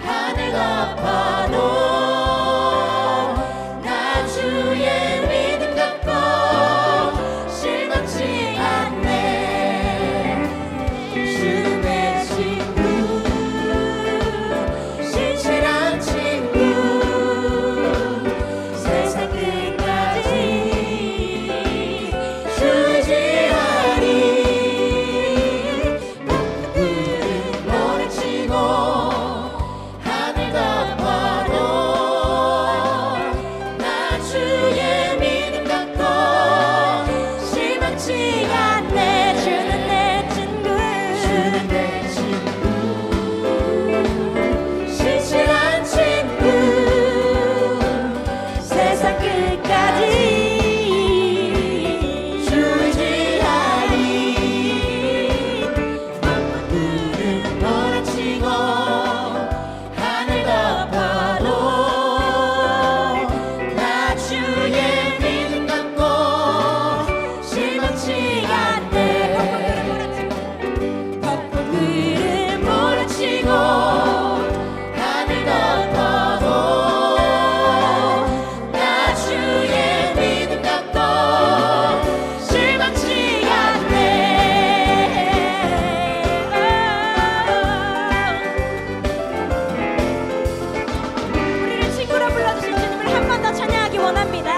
하늘 덮어도 나 주의 믿음 갖고 실망치 않네. 주는 내 친구, 신실한 친구, 세상 끝까지 주의하리. 폭풍들은 몰아치고 하늘 덮어도 나 주의 믿음 갖고 실망치 않네. 주는 내 친구, 신실한 친구, 세상 끝까지 주의하리. 폭풍들은 몰아치고 하늘 덮어도 나 주의 믿음 갖고 실망치 않네. 폭풍들은 몰아치고 하늘 덮어도 나 주의 믿음 갖고 실망치 않네. 우리를 친구로 불러주신 주님을 한 번 더 찬양하기 원합니다.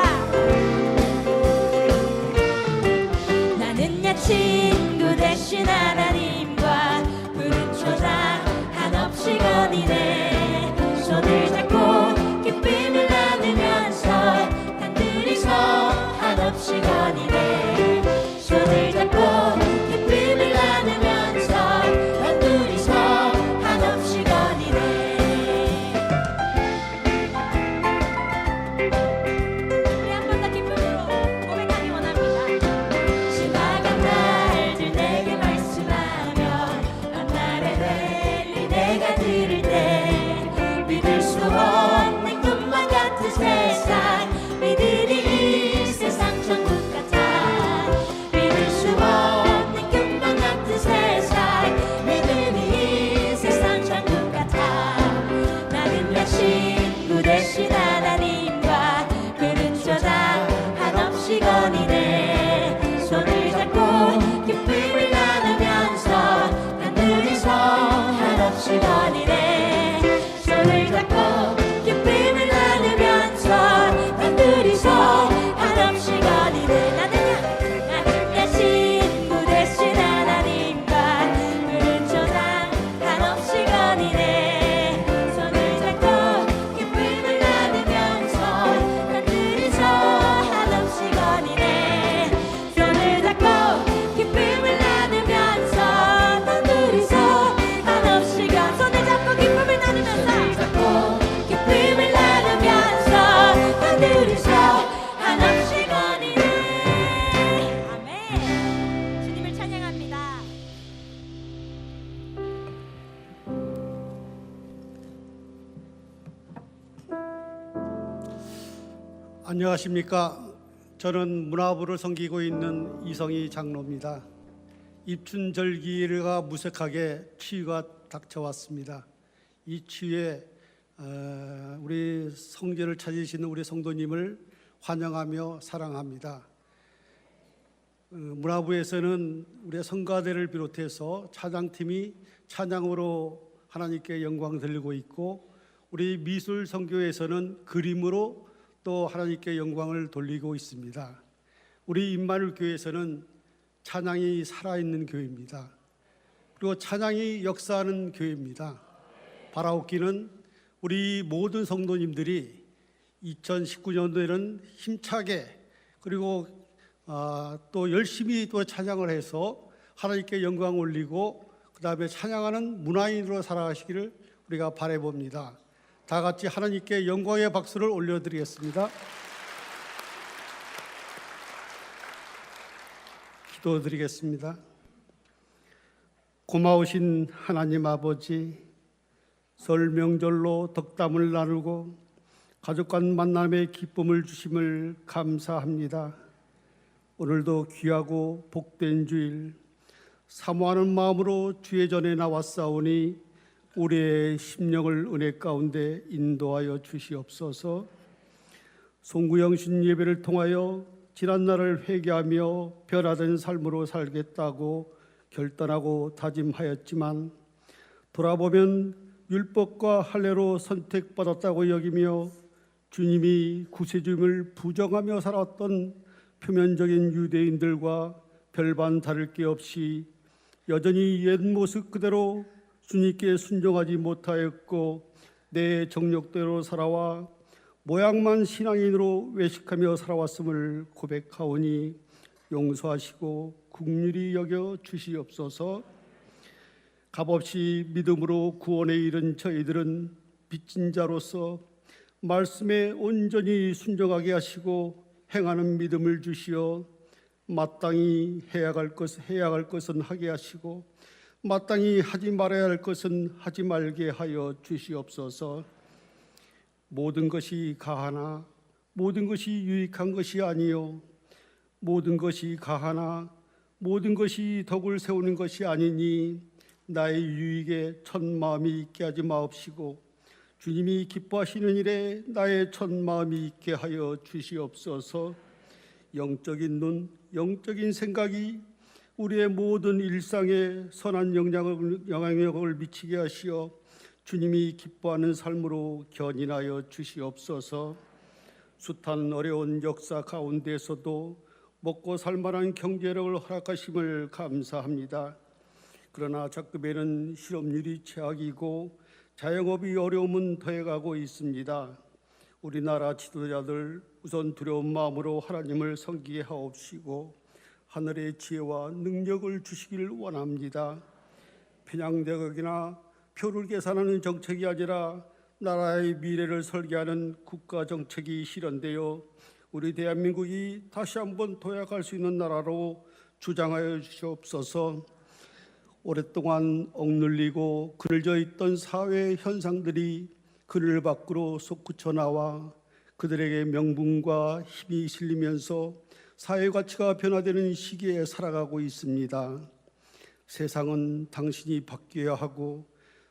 나는야 친구 대신 하나님과 푸른 초장 한없이 거니네. 손을 잡고 기쁨을 나누면서 단둘이서 한없이 거니네. 손을 잡고 기쁨을 나누면서 단둘이서 한없이 거니네. 우리 한 번 더 기쁨으로 고백하기 원합니다. 지나간 날들 내게 말씀하며 앞날의 랠리 내가 들을 때 믿을 수 없는 꿈만 같은 세상, 믿으리 이 세상 천국 같아. 믿을 수 없는 꿈만 같은 세상, 믿으리 이 세상 천국 같아. 나는 내 친구 대신 하나님과 푸른 초장 한없이 거니네. 손을 잡고 기쁨을 나누면서 단둘이서 한없이 거니네. 손을 잡고 기쁨을 나누면서 단둘이서 한없이 거니네. 나는 내 친구 대신 하나님과 푸른 초장 한없이 거니네. 손을 잡고 기쁨을 나누면서 단둘이서 한없이 거니네. 손을 잡고 기쁨을 나누면서 단둘이서 한없이 거. 손을 잡고 기쁨을 나누면서 기쁨을 나누면서 단둘이서 한없이 거니네. 아멘. 주님을 찬양합니다. 안녕하십니까. 저는 문화부를 섬기고 있는 이성희 장로입니다. 입춘절기가 무색하게 추위가 닥쳐왔습니다. 이 추위에 우리 성전을 찾으시는 우리 성도님을 환영하며 사랑합니다. 문화부에서는 우리 성가대를 비롯해서 찬양팀이 찬양으로 하나님께 영광 돌리고 있고, 우리 미술 선교에서는 그림으로 또 하나님께 영광을 돌리고 있습니다. 우리 임마누엘 교회에서는 찬양이 살아있는 교회입니다. 그리고 찬양이 역사하는 교회입니다. 바라옵기는 우리 모든 성도님들이 2019년도에는 힘차게 그리고 또 열심히 또 찬양을 해서 하나님께 영광 올리고 그 다음에 찬양하는 문화인으로 살아가시기를 우리가 바라봅니다. 다 같이 하나님께 영광의 박수를 올려드리겠습니다. 기도드리겠습니다. 고마우신 하나님 아버지, 설 명절로 덕담을 나누고 가족 간 만남의 기쁨을 주심을 감사합니다. 오늘도 귀하고 복된 주일 사모하는 마음으로 주의 전에 나왔사오니 우리의 심령을 은혜 가운데 인도하여 주시옵소서. 송구영신 예배를 통하여 지난날을 회개하며 변화된 삶으로 살겠다고 결단하고 다짐하였지만 돌아보면 율법과 할례로 선택받았다고 여기며 주님이 구세주임을 부정하며 살았던 표면적인 유대인들과 별반 다를 게 없이 여전히 옛 모습 그대로 주님께 순종하지 못하였고 내 정욕대로 살아와 모양만 신앙인으로 외식하며 살아왔음을 고백하오니 용서하시고 긍휼히 여겨 주시옵소서. 값없이 믿음으로 구원에 이른 저희들은 빚진 자로서 말씀에 온전히 순종하게 하시고 행하는 믿음을 주시어 마땅히 해야 할 것은 하게 하시고 마땅히 하지 말아야 할 것은 하지 말게 하여 주시옵소서. 모든 것이 가하나 모든 것이 유익한 것이 아니요 모든 것이 가하나 모든 것이 덕을 세우는 것이 아니니 나의 유익에 첫 마음이 있게 하지 마옵시고 주님이 기뻐하시는 일에 나의 첫 마음이 있게 하여 주시옵소서. 영적인 눈, 영적인 생각이 우리의 모든 일상에 선한 영향력을 미치게 하시어 주님이 기뻐하는 삶으로 견인하여 주시옵소서. 숱한 어려운 역사 가운데서도 먹고 살만한 경제력을 허락하심을 감사합니다. 그러나 작급에는 실업률이 최악이고 자영업이 어려움은 더해가고 있습니다. 우리나라 지도자들 우선 두려운 마음으로 하나님을 섬기게 하옵시고 하늘의 지혜와 능력을 주시기를 원합니다. 편향대각이나 표를 계산하는 정책이 아니라 나라의 미래를 설계하는 국가 정책이 실현되어 우리 대한민국이 다시 한번 도약할 수 있는 나라로 주장하여 주시옵소서. 오랫동안 억눌리고 그늘져 있던 사회 현상들이 그늘 밖으로 솟구쳐 나와 그들에게 명분과 힘이 실리면서 사회 가치가 변화되는 시기에 살아가고 있습니다. 세상은 당신이 바뀌어야 하고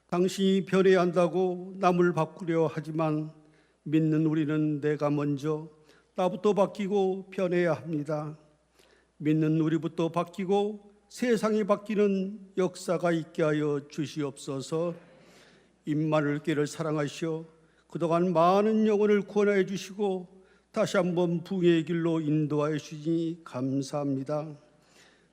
당신이 변해야 한다고 남을 바꾸려 하지만 믿는 우리는 내가 먼저 나부터 바뀌고 변해야 합니다. 믿는 우리부터 바뀌고 세상이 바뀌는 역사가 있게 하여 주시옵소서. 임마누엘교회를 사랑하시어 그동안 많은 영혼을 구원하여 주시고 다시 한번 부흥의 길로 인도하여 주시니 감사합니다.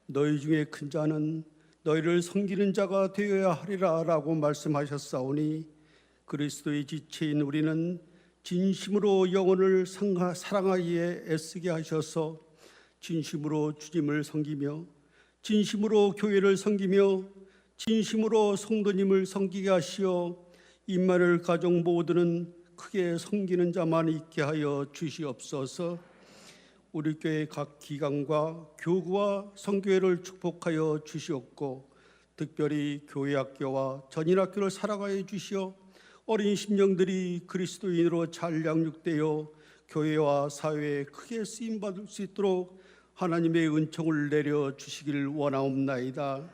너희 중에 큰 자는 너희를 섬기는 자가 되어야 하리라 라고 말씀하셨사오니 그리스도의 지체인 우리는 진심으로 영혼을 사랑하기에 애쓰게 하셔서 진심으로 주님을 섬기며 진심으로 교회를 섬기며 진심으로 성도님을 섬기게 하시어 임마누엘 가족 모두는 크게 섬기는 자만 있게 하여 주시옵소서. 우리 교회 각 기관과 교구와 선교회를 축복하여 주시옵고 특별히 교회학교와 전인학교를 사랑하여 주시어 어린 심령들이 그리스도인으로 잘 양육되어 교회와 사회에 크게 쓰임받을 수 있도록 하나님의 은총을 내려 주시기를 원하옵나이다.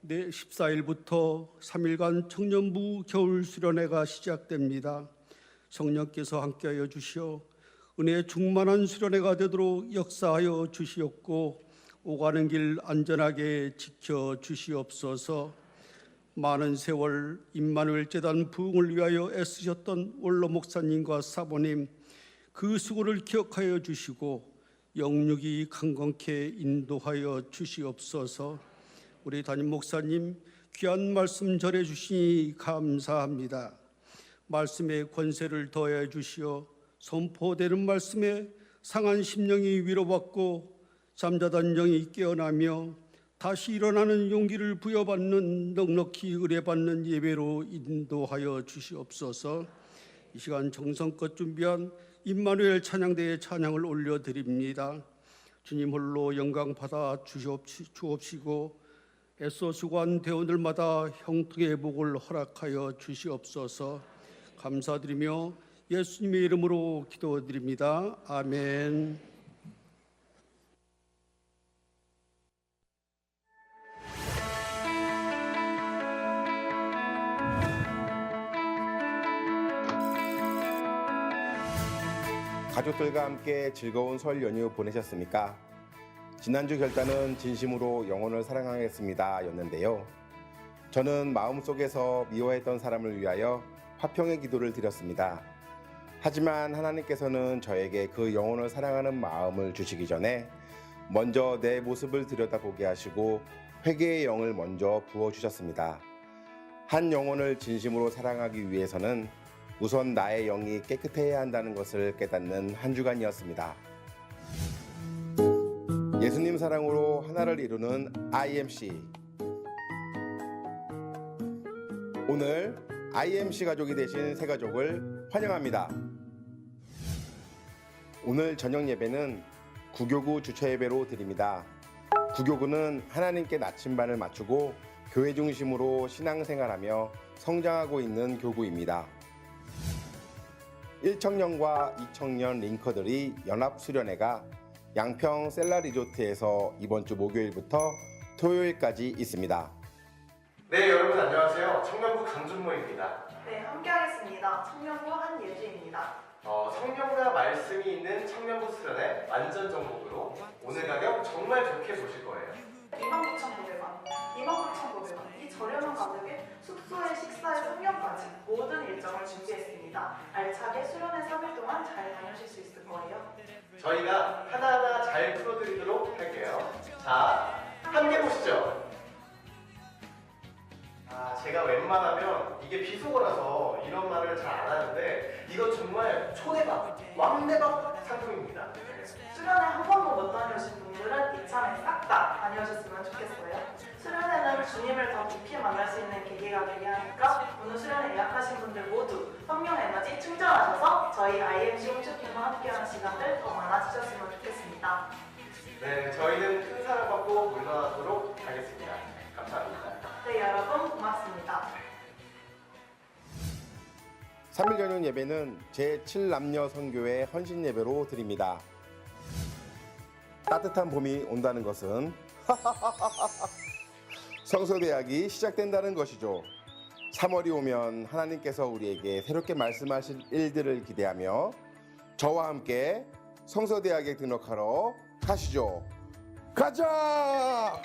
14일부터 3일간 청년부 겨울 수련회가 시작됩니다. 성령께서 함께하여 주시어 은혜 충만한 수련회가 되도록 역사하여 주시옵고 오가는 길 안전하게 지켜 주시옵소서. 많은 세월 임마누엘 재단 부흥을 위하여 애쓰셨던 원로 목사님과 사모님 그 수고를 기억하여 주시고 영육이 강건케 인도하여 주시옵소서. 우리 담임 목사님 귀한 말씀 전해 주시니 감사합니다. 말씀의 권세를 더해 주시어 선포되는 말씀에 상한 심령이 위로받고 잠자던 영이 깨어나며 다시 일어나는 용기를 부여받는 넉넉히 의뢰받는 예배로 인도하여 주시옵소서. 이 시간 정성껏 준비한 임마누엘 찬양대의 찬양을 올려드립니다. 주님 홀로 영광 받아 주옵시고 애써 수고한 대원들마다 형통의 복을 허락하여 주시옵소서. 감사드리며 예수님의 이름으로 기도드립니다. 아멘. 가족들과 함께 즐거운 설 연휴 보내셨습니까? 지난주 결단은 진심으로 영혼을 사랑하겠습니다 였는데요. 저는 마음속에서 미워했던 사람을 위하여 화평의 기도를 드렸습니다. 하지만 하나님께서는 저에게 그 영혼을 사랑하는 마음을 주시기 전에 먼저 내 모습을 들여다보게 하시고 회개의 영을 먼저 부어주셨습니다. 한 영혼을 진심으로 사랑하기 위해서는 우선 나의 영이 깨끗해야 한다는 것을 깨닫는 한 주간이었습니다. 예수님 사랑으로 하나를 이루는 IMC. 오늘 IMC 가족이 되신 새 가족을 환영합니다. 오늘 저녁 예배는 구교구 주처 예배로 드립니다. 구교구는 하나님께 나침반을 맞추고 교회 중심으로 신앙생활하며 성장하고 있는 교구입니다. 1청년과 2청년 링커들이 연합수련회가 양평 셀라 리조트에서 이번 주 목요일부터 토요일까지 있습니다. 네, 여러분 안녕하세요. 청년부 강준모입니다. 네, 함께하겠습니다. 청년부 한예주입니다. 성경과 말씀이 있는 청년부 수련회 완전 정복으로 오늘 가격 정말 좋게 보실 거예요. 29,900원, 29,900원. 이 저렴한 가격에 숙소에 식사에 성경까지 모든 일정을 준비했습니다. 알차게 수련회 3일 동안 잘 다녀오실 수 있을 거예요. 저희가 하나하나 잘 풀어드리도록 할게요. 자, 함께 보시죠. 제가 웬만하면 이게 비속어라서 이런 말을 잘 안 하는데 이건 정말 초대박, 왕대박 상품입니다. 수련회 한 번도 못 다녀오신 분들은 이참에 싹 다 다녀오셨으면 좋겠어요. 수련회는 주님을 더 깊이 만날 수 있는 계기가 되게 하니까 오늘 수련회 예약하신 분들 모두 성령 에너지 충전하셔서 저희 IMC 홈쇼핑과 함께하는 시간들 더 많아지셨으면 좋겠습니다. 네, 저희는 큰 사랑받고 물러나도록 하겠습니다. 감사합니다. 네, 여러분 고맙습니다. 3일 연휴 예배는 제7남녀 선교회 헌신 예배로 드립니다. 따뜻한 봄이 온다는 것은 성서대학이 시작된다는 것이죠. 3월이 오면 하나님께서 우리에게 새롭게 말씀하실 일들을 기대하며 저와 함께 성서대학에 등록하러 가시죠. 가자!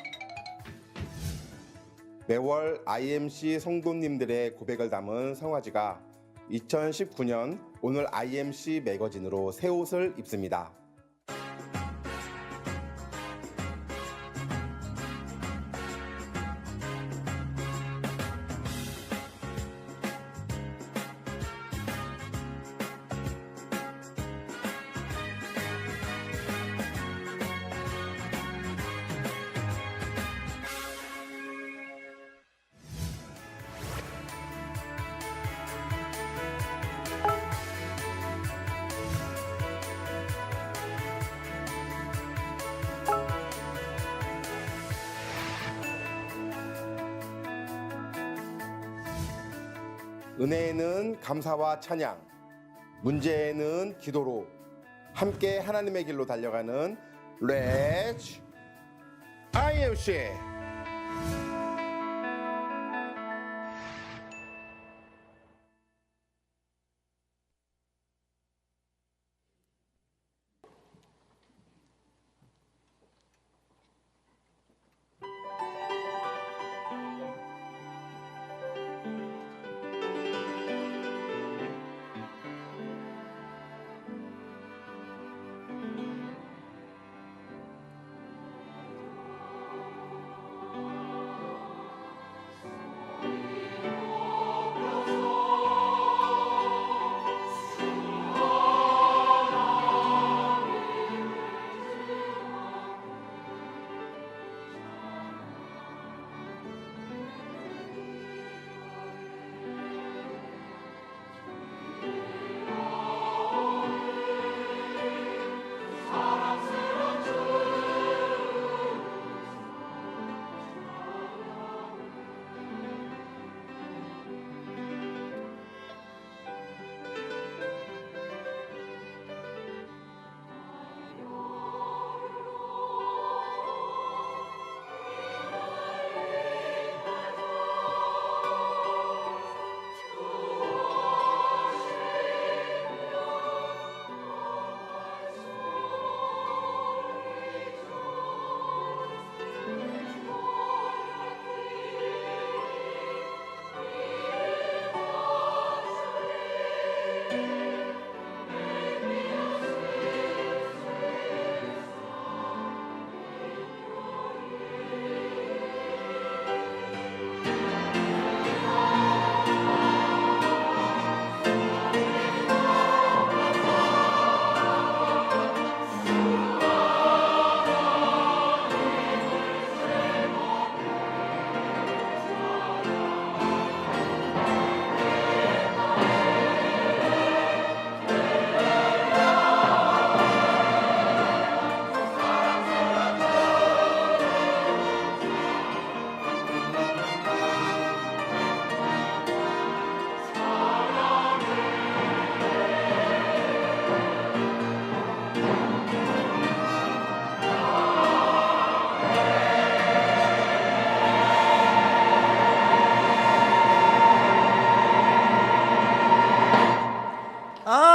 매월 IMC 성도님들의 고백을 담은 성화지가 2019년 오늘 IMC 매거진으로 새 옷을 입습니다. 은혜에는 감사와 찬양, 문제에는 기도로 함께 하나님의 길로 달려가는 Let's IMC.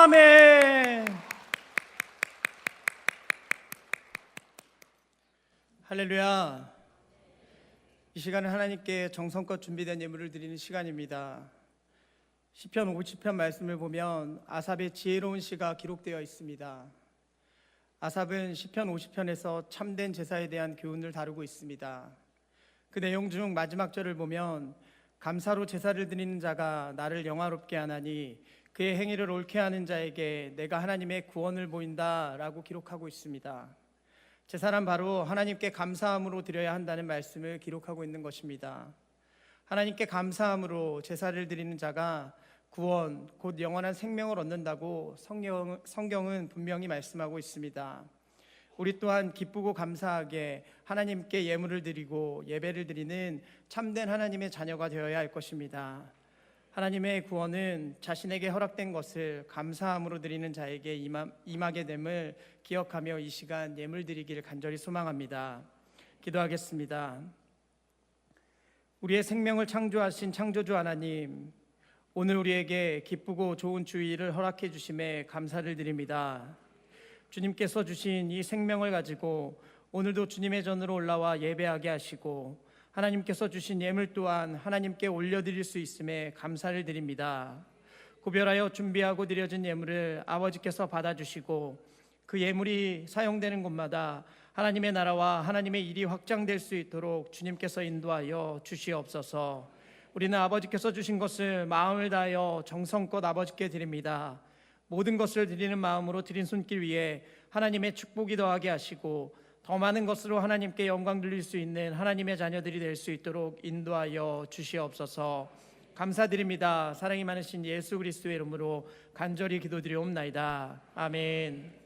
아멘. 할렐루야. 이 시간은 하나님께 정성껏 준비된 예물을 드리는 시간입니다. 시편 50편 말씀을 보면 아삽의 지혜로운 시가 기록되어 있습니다. 아삽은 시편 50편에서 참된 제사에 대한 교훈을 다루고 있습니다. 그 내용 중 마지막 절을 보면 감사로 제사를 드리는 자가 나를 영화롭게 하나니 그의 행위를 옳게 하는 자에게 내가 하나님의 구원을 보인다 라고 기록하고 있습니다. 제사란 바로 하나님께 감사함으로 드려야 한다는 말씀을 기록하고 있는 것입니다. 하나님께 감사함으로 제사를 드리는 자가 구원, 곧 영원한 생명을 얻는다고 성경은 분명히 말씀하고 있습니다. 우리 또한 기쁘고 감사하게 하나님께 예물을 드리고 예배를 드리는 참된 하나님의 자녀가 되어야 할 것입니다. 하나님의 구원은 자신에게 허락된 것을 감사함으로 드리는 자에게 임하게 됨을 기억하며 이 시간 예물 드리기를 간절히 소망합니다. 기도하겠습니다. 우리의 생명을 창조하신 창조주 하나님, 오늘 우리에게 기쁘고 좋은 주일을 허락해 주심에 감사를 드립니다. 주님께서 주신 이 생명을 가지고 오늘도 주님의 전으로 올라와 예배하게 하시고 하나님께서 주신 예물 또한 하나님께 올려드릴 수 있음에 감사를 드립니다. 구별하여 준비하고 드려진 예물을 아버지께서 받아주시고 그 예물이 사용되는 곳마다 하나님의 나라와 하나님의 일이 확장될 수 있도록 주님께서 인도하여 주시옵소서. 우리는 아버지께서 주신 것을 마음을 다하여 정성껏 아버지께 드립니다. 모든 것을 드리는 마음으로 드린 손길 위에 하나님의 축복이 더하게 하시고 더 많은 것으로 하나님께 영광 돌릴 수 있는 하나님의 자녀들이 될 수 있도록 인도하여 주시옵소서. 감사드립니다. 사랑이 많으신 예수 그리스도의 이름으로 간절히 기도드리옵나이다. 아멘.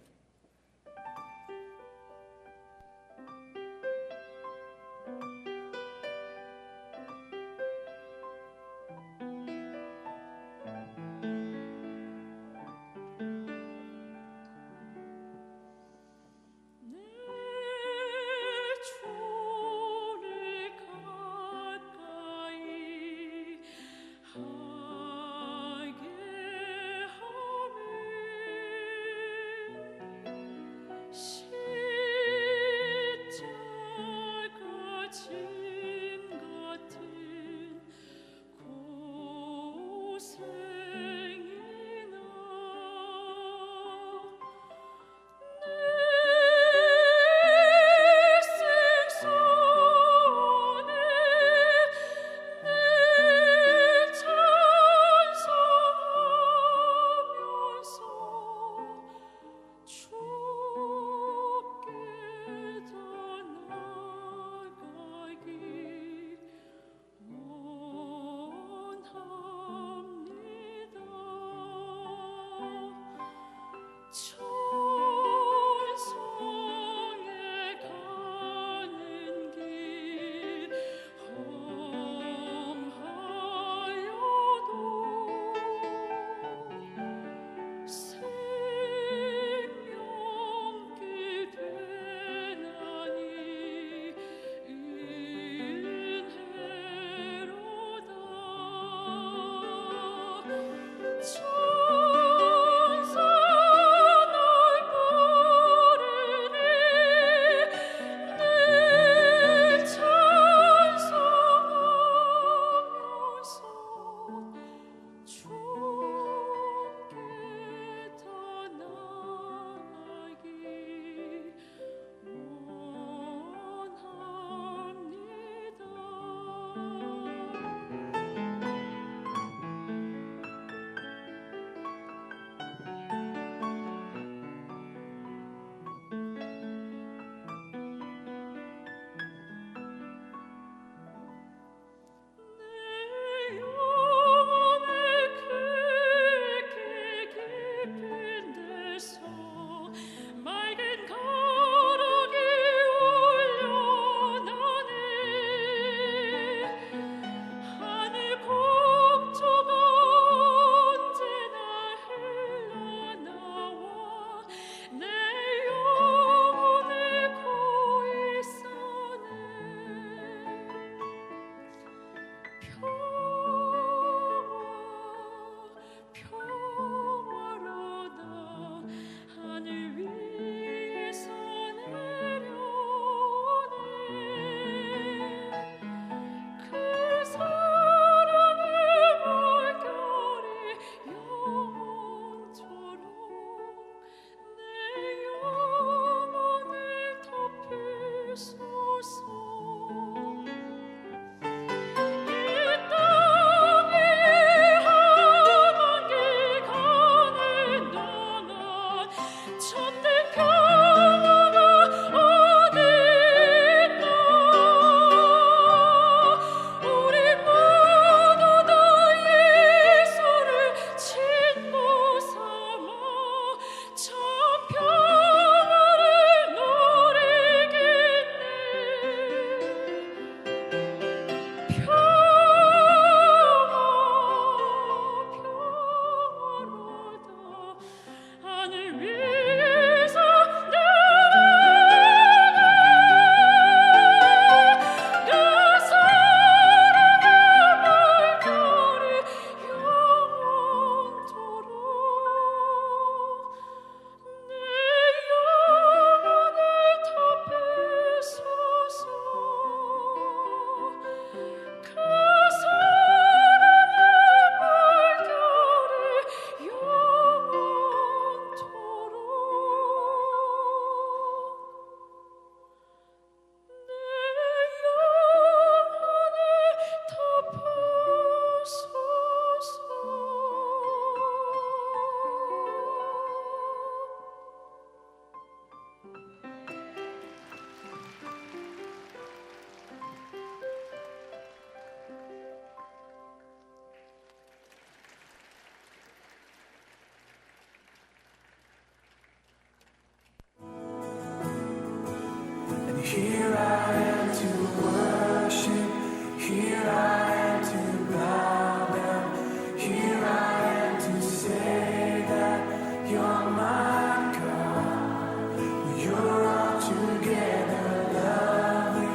Here I am to worship. Here I am to bow down. Here I am to say that you're my God. You're altogether lovely,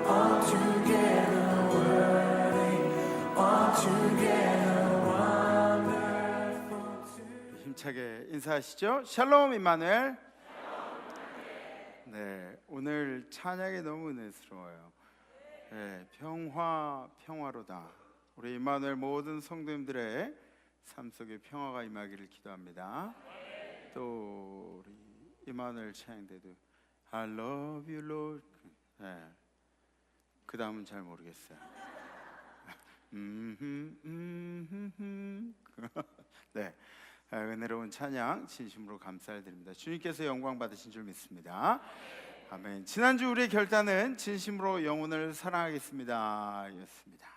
altogether worthy, altogether wonderful. 힘차게 인사하시죠. 샬롬 임마누엘. 네, 오늘 찬양이 너무 은혜스러워요. 네, 평화로다. 우리 임마누엘 모든 성도님들의 삶 속에 평화가 임하기를 기도합니다. 또 우리 임마누엘 찬양대도 I love you Lord. 네, 그 다음은 잘 모르겠어요. 네, 은혜로운 찬양 진심으로 감사드립니다. 주님께서 영광 받으신 줄 믿습니다. 아멘. 지난주 우리의 결단은 진심으로 영혼을 사랑하겠습니다 였습니다.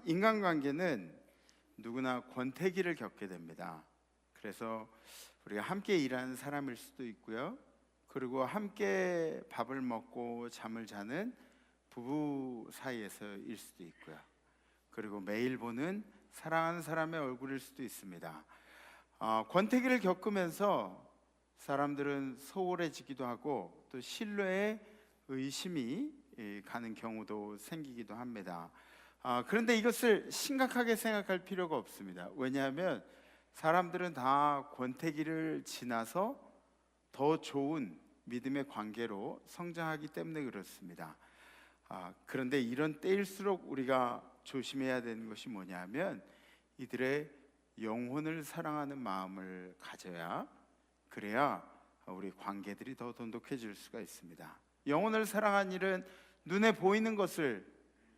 인간관계는 누구나 권태기를 겪게 됩니다. 그래서 우리가 함께 일하는 사람일 수도 있고요, 그리고 함께 밥을 먹고 잠을 자는 부부 사이에서일 수도 있고요, 그리고 매일 보는 사랑하는 사람의 얼굴일 수도 있습니다. 권태기를 겪으면서 사람들은 소홀해지기도 하고 또 신뢰에 의심이 가는 경우도 생기기도 합니다. 그런데 이것을 심각하게 생각할 필요가 없습니다. 왜냐하면 사람들은 다 권태기를 지나서 더 좋은 믿음의 관계로 성장하기 때문에 그렇습니다. 그런데 이런 때일수록 우리가 조심해야 되는 것이 뭐냐면 이들의 영혼을 사랑하는 마음을 가져야, 그래야 우리 관계들이 더 돈독해질 수가 있습니다. 영혼을 사랑하는 일은 눈에 보이는 것을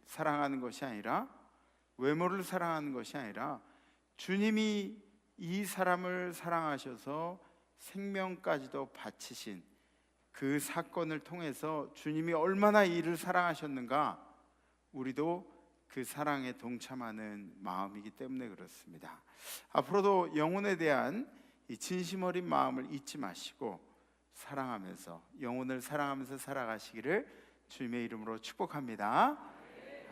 사랑하는 것이 아니라, 외모를 사랑하는 것이 아니라 주님이 이 사람을 사랑하셔서 생명까지도 바치신 그 사건을 통해서 주님이 얼마나 이를 사랑하셨는가, 우리도 그 사랑에 동참하는 마음이기 때문에 그렇습니다. 앞으로도 영혼에 대한 이 진심 어린 마음을 잊지 마시고 사랑하면서, 영혼을 사랑하면서 살아가시기를 주님의 이름으로 축복합니다.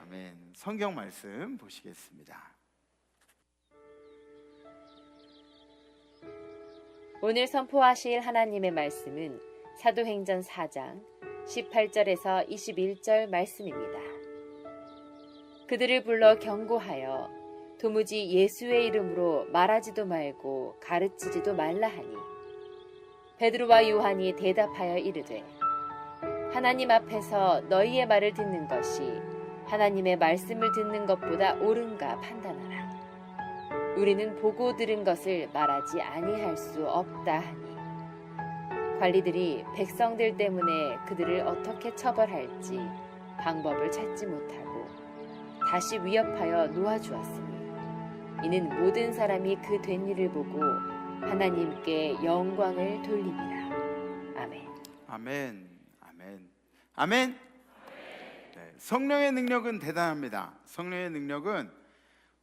아멘. 성경 말씀 보시겠습니다. 오늘 선포하실 하나님의 말씀은 사도행전 4장 18절에서 21절 말씀입니다. 그들을 불러 경고하여 도무지 예수의 이름으로 말하지도 말고 가르치지도 말라 하니, 베드로와 요한이 대답하여 이르되 하나님 앞에서 너희의 말을 듣는 것이 하나님의 말씀을 듣는 것보다 옳은가 판단하라. 우리는 보고 들은 것을 말하지 아니할 수 없다 하니, 관리들이 백성들 때문에 그들을 어떻게 처벌할지 방법을 찾지 못하고 다시 위협하여 놓아주었으니, 이는 모든 사람이 그 된 일을 보고 하나님께 영광을 돌립니다. 아멘. 아멘. 아멘. 아멘. 네, 성령의 능력은 대단합니다. 성령의 능력은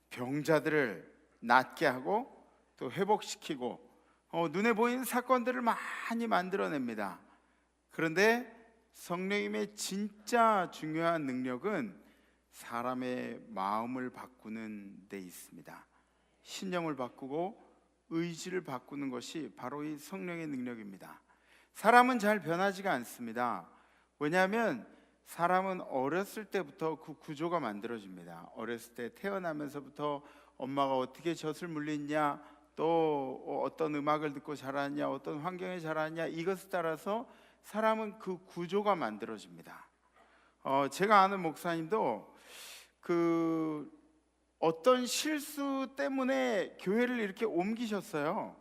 병자들을 낫게 하고 또 회복시키고 눈에 보이는 사건들을 많이 만들어냅니다. 그런데 성령님의 진짜 중요한 능력은 사람의 마음을 바꾸는 데 있습니다. 신념을 바꾸고 의지를 바꾸는 것이 바로 이 성령의 능력입니다. 사람은 잘 변하지가 않습니다. 왜냐하면 사람은 어렸을 때부터 그 구조가 만들어집니다. 어렸을 때 태어나면서부터 엄마가 어떻게 젖을 물리냐, 또 어떤 음악을 듣고 자랐냐, 어떤 환경에 자랐냐, 이것에 따라서 사람은 그 구조가 만들어집니다. 제가 아는 목사님도 어떤 실수 때문에 교회를 이렇게 옮기셨어요.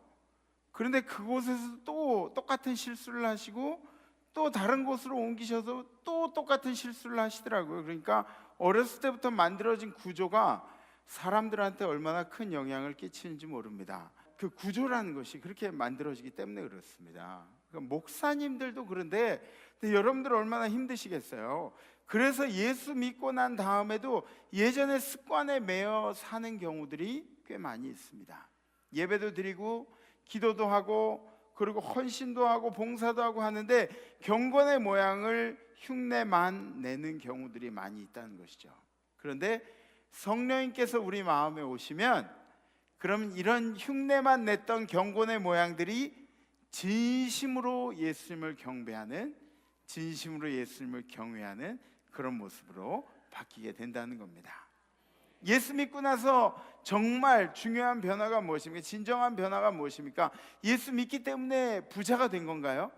그런데 그곳에서 또 똑같은 실수를 하시고 또 다른 곳으로 옮기셔서 또 똑같은 실수를 하시더라고요. 그러니까 어렸을 때부터 만들어진 구조가 사람들한테 얼마나 큰 영향을 끼치는지 모릅니다. 그 구조라는 것이 그렇게 만들어지기 때문에 그렇습니다. 그러니까 목사님들도 그런데 여러분들 얼마나 힘드시겠어요. 그래서 예수 믿고 난 다음에도 예전의 습관에 매여 사는 경우들이 꽤 많이 있습니다. 예배도 드리고 기도도 하고 그리고 헌신도 하고 봉사도 하고 하는데 경건의 모양을 흉내만 내는 경우들이 많이 있다는 것이죠. 그런데 성령님께서 우리 마음에 오시면 그럼 이런 흉내만 냈던 경건의 모양들이 진심으로 예수님을 경배하는, 진심으로 예수님을 경외하는 그런 모습으로 바뀌게 된다는 겁니다. 예수 믿고 나서 정말 중요한 변화가 무엇입니까? 진정한 변화가 무엇입니까? 예수 믿기 때문에 부자가 된 건가요?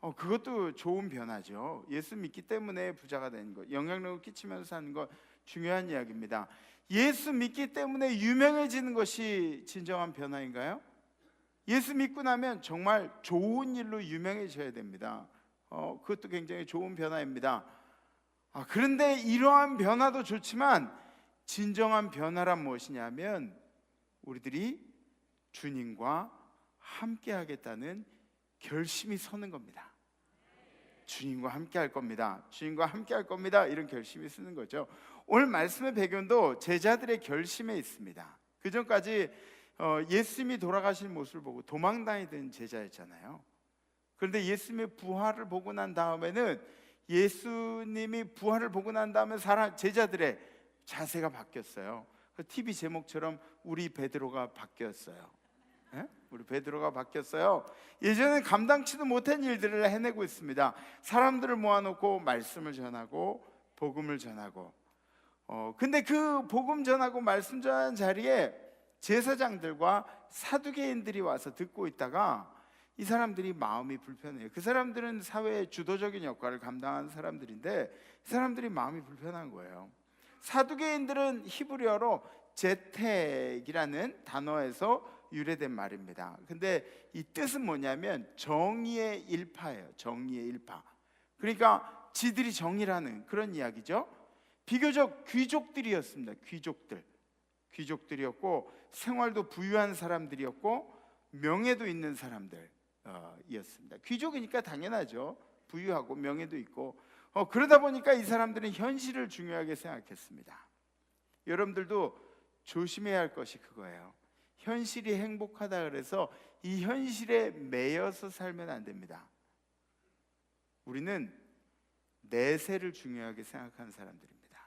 그것도 좋은 변화죠. 예수 믿기 때문에 부자가 되는 것, 영향력을 끼치면서 사는 것 중요한 이야기입니다. 예수 믿기 때문에 유명해지는 것이 진정한 변화인가요? 예수 믿고 나면 정말 좋은 일로 유명해져야 됩니다. 그것도 굉장히 좋은 변화입니다. 그런데 이러한 변화도 좋지만 진정한 변화란 무엇이냐면 우리들이 주님과 함께 하겠다는 결심이 서는 겁니다. 주님과 함께 할 겁니다. 주님과 함께 할 겁니다. 이런 결심이 서는 거죠. 오늘 말씀의 배경도 제자들의 결심에 있습니다. 그 전까지 예수님이 돌아가신 모습을 보고 도망다니던 제자였잖아요. 그런데 예수님의 부활을 보고 난 다음에는 예수님이 부활을 보고 난 다음에 제자들의 자세가 바뀌었어요. 그 TV 제목처럼 우리 베드로가 바뀌었어요. 우리 베드로가 바뀌었어요. 예전에는 감당치도 못한 일들을 해내고 있습니다. 사람들을 모아놓고 말씀을 전하고 복음을 전하고 근데 그 복음 전하고 말씀 전하는 자리에 제사장들과 사두개인들이 와서 듣고 있다가 이 사람들이 마음이 불편해요. 그 사람들은 사회의 주도적인 역할을 감당하는 사람들인데 이 사람들이 마음이 불편한 거예요. 사두개인들은 히브리어로 제택이라는 단어에서 유래된 말입니다. 근데 이 뜻은 뭐냐면 정의의 일파예요. 정의의 일파. 그러니까 지들이 정의라는 그런 이야기죠. 비교적 귀족들이었습니다. 귀족들이었고 생활도 부유한 사람들이었고 명예도 있는 사람들이었습니다. 귀족이니까 당연하죠. 부유하고 명예도 있고 그러다 보니까 이 사람들은 현실을 중요하게 생각했습니다. 여러분들도 조심해야 할 것이 그거예요. 현실이 행복하다 그래서 이 현실에 매여서 살면 안 됩니다. 우리는 내세를 중요하게 생각하는 사람들입니다.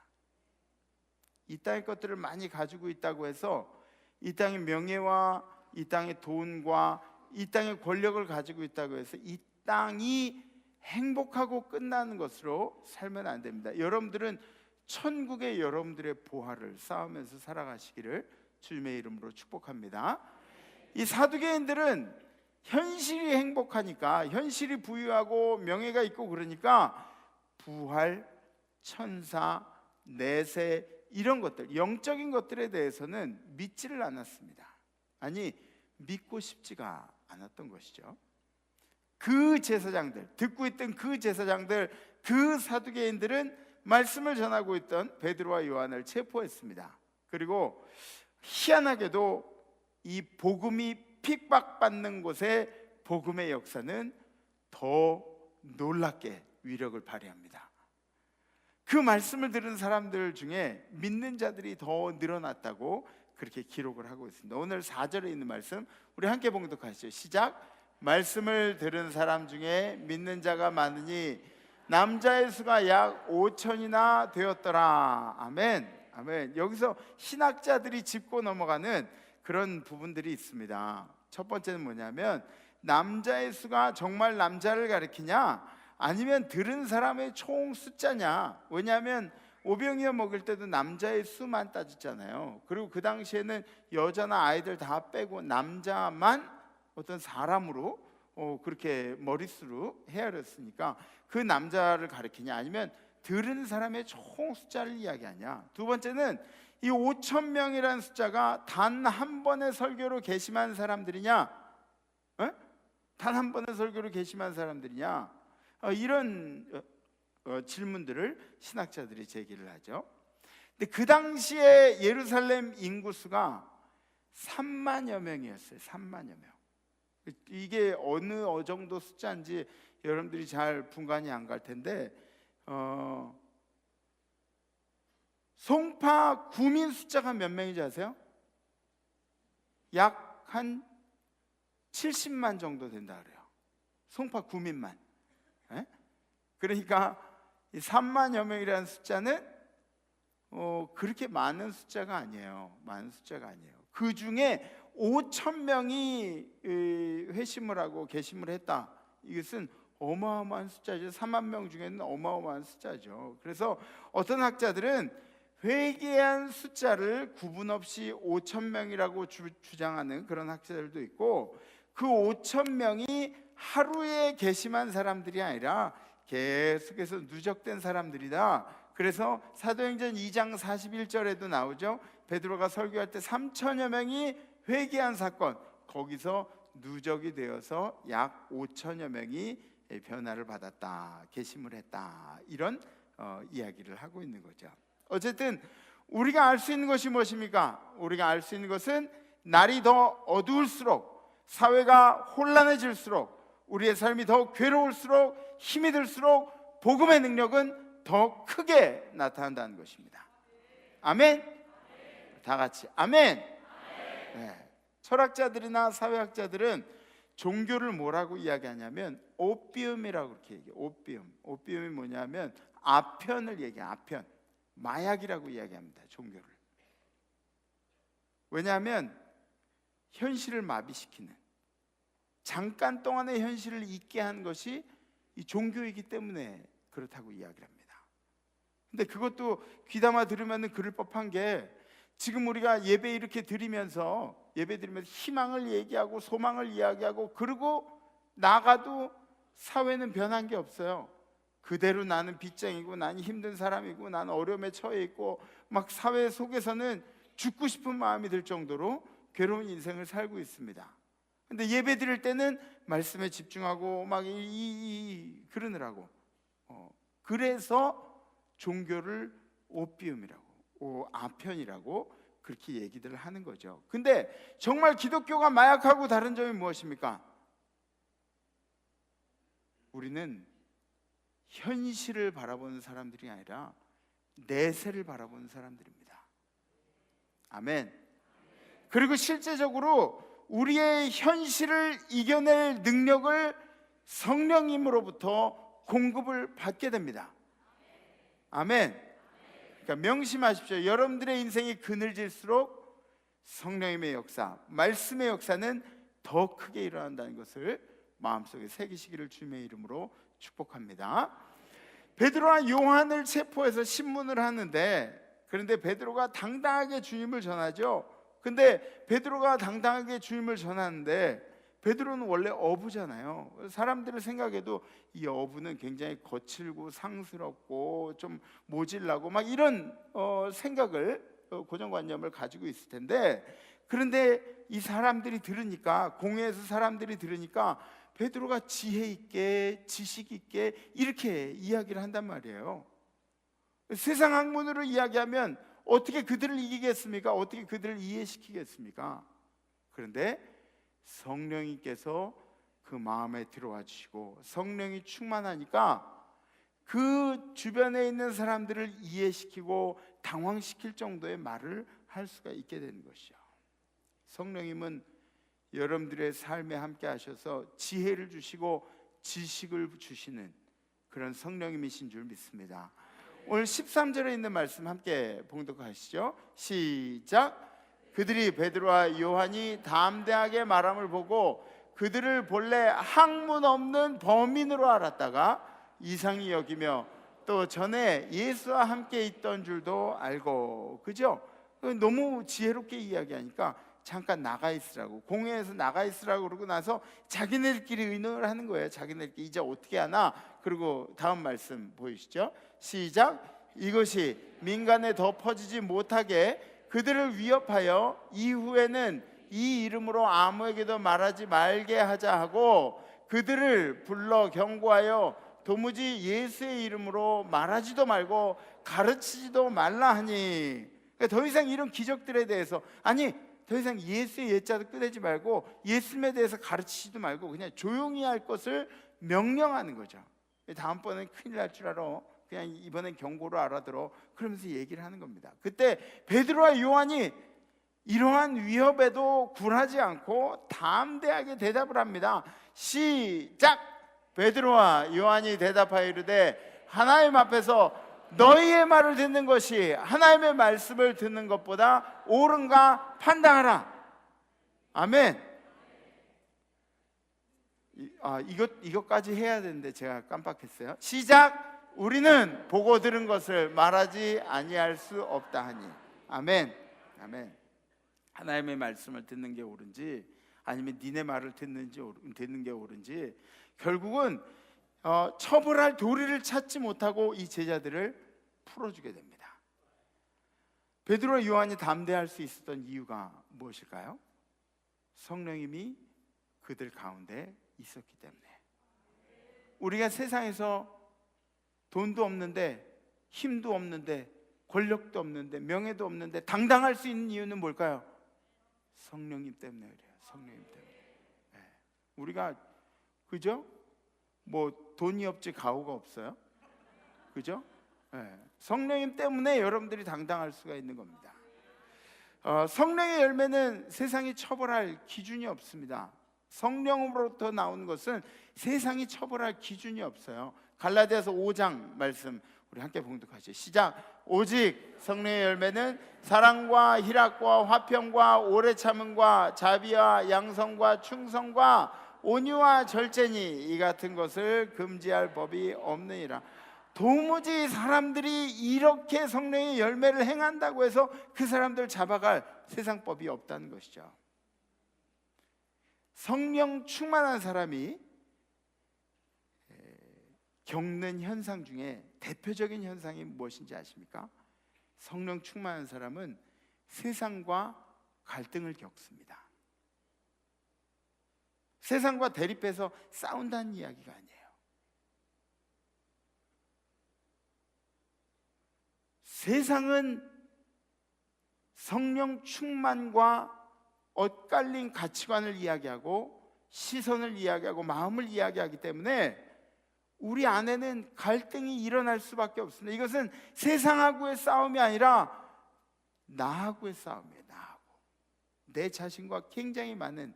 이 땅의 것들을 많이 가지고 있다고 해서 이 땅의 명예와 이 땅의 돈과 이 땅의 권력을 가지고 있다고 해서 이 땅이 행복하고 끝나는 것으로 살면 안 됩니다. 여러분들은 천국의 여러분들의 보화를 쌓으면서 살아가시기를 주님의 이름으로 축복합니다. 이 사두개인들은 현실이 행복하니까, 현실이 부유하고 명예가 있고 그러니까 부활, 천사, 내세 이런 것들, 영적인 것들에 대해서는 믿지를 않았습니다. 아니, 믿고 싶지가 않았던 것이죠. 그 제사장들, 듣고 있던 그 제사장들, 그 사두개인들은 말씀을 전하고 있던 베드로와 요한을 체포했습니다. 그리고 희한하게도 이 복음이 핍박받는 곳에 복음의 역사는 더 놀랍게 위력을 발휘합니다. 그 말씀을 들은 사람들 중에 믿는 자들이 더 늘어났다고 그렇게 기록을 하고 있습니다. 오늘 4절에 있는 말씀 우리 함께 봉독하시죠. 시작. 말씀을 들은 사람 중에 믿는 자가 많으니 남자의 수가 약 5천이나 되었더라. 아멘. 아멘. 여기서 신학자들이 짚고 넘어가는 그런 부분들이 있습니다. 첫 번째는 뭐냐면 남자의 수가 정말 남자를 가리키냐 아니면 들은 사람의 총 숫자냐. 왜냐하면 오병이어 먹을 때도 남자의 수만 따졌잖아요. 그리고 그 당시에는 여자나 아이들 다 빼고 남자만 어떤 사람으로 그렇게 머릿수로 헤아렸으니까 그 남자를 가리키냐 아니면 들은 사람의 총 숫자를 이야기하냐. 두 번째는 이 5천 명이라는 숫자가 단 한 번의 설교로 개심한 사람들이냐, 단 한 번의 설교로 개심한 사람들이냐, 이런 질문들을 신학자들이 제기를 하죠. 근데 그 당시에 예루살렘 인구수가 3만여 명이었어요. 3만여 명. 이게 어느 정도 숫자인지 여러분들이 잘 분간이 안 갈 텐데 송파 구민 숫자가 몇 명인지 아세요? 약 한 70만 정도 된다 그래요. 송파 구민만. 예? 그러니까 이 3만여 명이라는 숫자는 그렇게 많은 숫자가 아니에요. 많은 숫자가 아니에요. 그 중에 5천 명이 회심을 하고 개심을 했다. 이것은 어마어마한 숫자죠. 3만 명 중에는 어마어마한 숫자죠. 그래서 어떤 학자들은 회개한 숫자를 구분 없이 5천 명이라고 주장하는 그런 학자들도 있고, 그 5천 명이 하루에 개심한 사람들이 아니라 계속해서 누적된 사람들이다. 그래서 사도행전 2장 41절에도 나오죠. 베드로가 설교할 때 3천여 명이 회개한 사건, 거기서 누적이 되어서 약 5천여 명이 변화를 받았다, 개심을 했다, 이런 이야기를 하고 있는 거죠. 어쨌든 우리가 알 수 있는 것이 무엇입니까? 우리가 알 수 있는 것은 날이 더 어두울수록, 사회가 혼란해질수록, 우리의 삶이 더 괴로울수록, 힘이 들수록 복음의 능력은 더 크게 나타난다는 것입니다. 아멘? 다 같이 아멘. 네. 철학자들이나 사회학자들은 종교를 뭐라고 이야기하냐면 오피움이라고 그렇게 얘기해요. 오피움이 뭐냐면 아편을 얘기해요. 아편, 마약이라고 이야기합니다. 종교를. 왜냐하면 현실을 마비시키는, 잠깐 동안의 현실을 잊게 한 것이 이 종교이기 때문에 그렇다고 이야기를 합니다. 근데 그것도 귀담아 들으면 그럴 법한 게, 지금 우리가 예배 이렇게 드리면서 희망을 얘기하고 소망을 이야기하고 그러고 나가도 사회는 변한 게 없어요. 그대로 나는 빚쟁이고, 나는 힘든 사람이고, 나는 어려움에 처해 있고, 막 사회 속에서는 죽고 싶은 마음이 들 정도로 괴로운 인생을 살고 있습니다. 근데 예배 드릴 때는 말씀에 집중하고 막 그러느라고, 그래서 종교를 오피움이라고, 아편이라고 그렇게 얘기들을 하는 거죠. 근데 정말 기독교가 마약하고 다른 점이 무엇입니까? 우리는 현실을 바라보는 사람들이 아니라 내세를 바라보는 사람들입니다. 아멘. 그리고 실제적으로 우리의 현실을 이겨낼 능력을 성령님으로부터 공급을 받게 됩니다. 아멘. 그러니까 명심하십시오. 여러분들의 인생이 그늘질수록 성령님의 역사, 말씀의 역사는 더 크게 일어난다는 것을 마음속에 새기시기를 주님의 이름으로 축복합니다. 베드로와 요한을 체포해서 신문을 하는데, 그런데 베드로가 당당하게 주님을 전하죠. 근데 베드로가 당당하게 주님을 전하는데, 베드로는 원래 어부잖아요. 사람들을 생각해도 이 어부는 굉장히 거칠고 상스럽고 좀 모질라고 막 이런 생각을, 고정관념을 가지고 있을 텐데, 그런데 이 사람들이 들으니까, 공회에서 사람들이 들으니까 베드로가 지혜 있게, 지식 있게 이렇게 이야기를 한단 말이에요. 세상 학문으로 이야기하면 어떻게 그들을 이기겠습니까? 어떻게 그들을 이해시키겠습니까? 그런데 성령님께서 그 마음에 들어와 주시고, 성령이 충만하니까 그 주변에 있는 사람들을 이해시키고 당황시킬 정도의 말을 할 수가 있게 되는 것이죠. 성령님은 여러분들의 삶에 함께 하셔서 지혜를 주시고 지식을 주시는 그런 성령님이신 줄 믿습니다. 오늘 13절에 있는 말씀 함께 봉독하시죠. 시작. 그들이 베드로와 요한이 담대하게 말함을 보고 그들을 본래 학문 없는 범인으로 알았다가 이상히 여기며 또 전에 예수와 함께 있던 줄도 알고, 그죠? 너무 지혜롭게 이야기하니까 잠깐 나가 있으라고, 공회에서 나가 있으라고 그러고 나서 자기네들끼리 의논을 하는 거예요. 자기네들끼리 이제 어떻게 하나. 그리고 다음 말씀 보이시죠? 시작. 이것이 민간에 더 퍼지지 못하게 그들을 위협하여 이후에는 이 이름으로 아무에게도 말하지 말게 하자 하고 그들을 불러 경고하여 도무지 예수의 이름으로 말하지도 말고 가르치지도 말라 하니, 그러니까 더 이상 이런 기적들에 대해서, 아니 더 이상 예수의 예자도 꺼내지 말고 예수님에 대해서 가르치지도 말고 그냥 조용히 할 것을 명령하는 거죠. 다음번엔 큰일 날 줄 알아, 그냥 이번엔 경고로 알아들어, 그러면서 얘기를 하는 겁니다. 그때 베드로와 요한이 이러한 위협에도 굴하지 않고 담대하게 대답을 합니다. 시작! 베드로와 요한이 대답하여 이르되 하나님 앞에서 너희의 말을 듣는 것이 하나님의 말씀을 듣는 것보다 옳은가 판단하라. 아멘. 이것까지 해야 되는데 제가 깜빡했어요. 시작. 우리는 보고 들은 것을 말하지 아니할 수 없다 하니. 아멘. 아멘. 하나님의 말씀을 듣는 게 옳은지 아니면 니네 말을 듣는 게 옳은지 결국은 처벌할 도리를 찾지 못하고 이 제자들을 풀어주게 됩니다. 베드로와 요한이 담대할 수 있었던 이유가 무엇일까요? 성령님이 그들 가운데 있었기 때문에. 우리가 세상에서 돈도 없는데 힘도 없는데 권력도 없는데 명예도 없는데 당당할 수 있는 이유는 뭘까요? 성령님 때문에 그래요. 성령님 때문에. 네. 우리가 그죠? 뭐 돈이 없지 가오가 없어요. 그죠? 네. 성령님 때문에 여러분들이 당당할 수가 있는 겁니다. 성령의 열매는 세상이 처벌할 기준이 없습니다. 성령으로부터 나오는 것은 세상이 처벌할 기준이 없어요. 갈라디아서 5장 말씀 우리 함께 봉독하시죠. 시작. 오직 성령의 열매는 사랑과 희락과 화평과 오래 참음과 자비와 양성과 충성과 온유와 절제니 이 같은 것을 금지할 법이 없느니라. 도무지 사람들이 이렇게 성령의 열매를 행한다고 해서 그 사람들 잡아갈 세상법이 없다는 것이죠. 성령 충만한 사람이 겪는 현상 중에 대표적인 현상이 무엇인지 아십니까? 성령 충만한 사람은 세상과 갈등을 겪습니다. 세상과 대립해서 싸운다는 이야기가 아니에요. 세상은 성령 충만과 엇갈린 가치관을 이야기하고 시선을 이야기하고 마음을 이야기하기 때문에 우리 안에는 갈등이 일어날 수밖에 없습니다. 이것은 세상하고의 싸움이 아니라 나하고의 싸움이에요. 나하고 내 자신과 굉장히 많은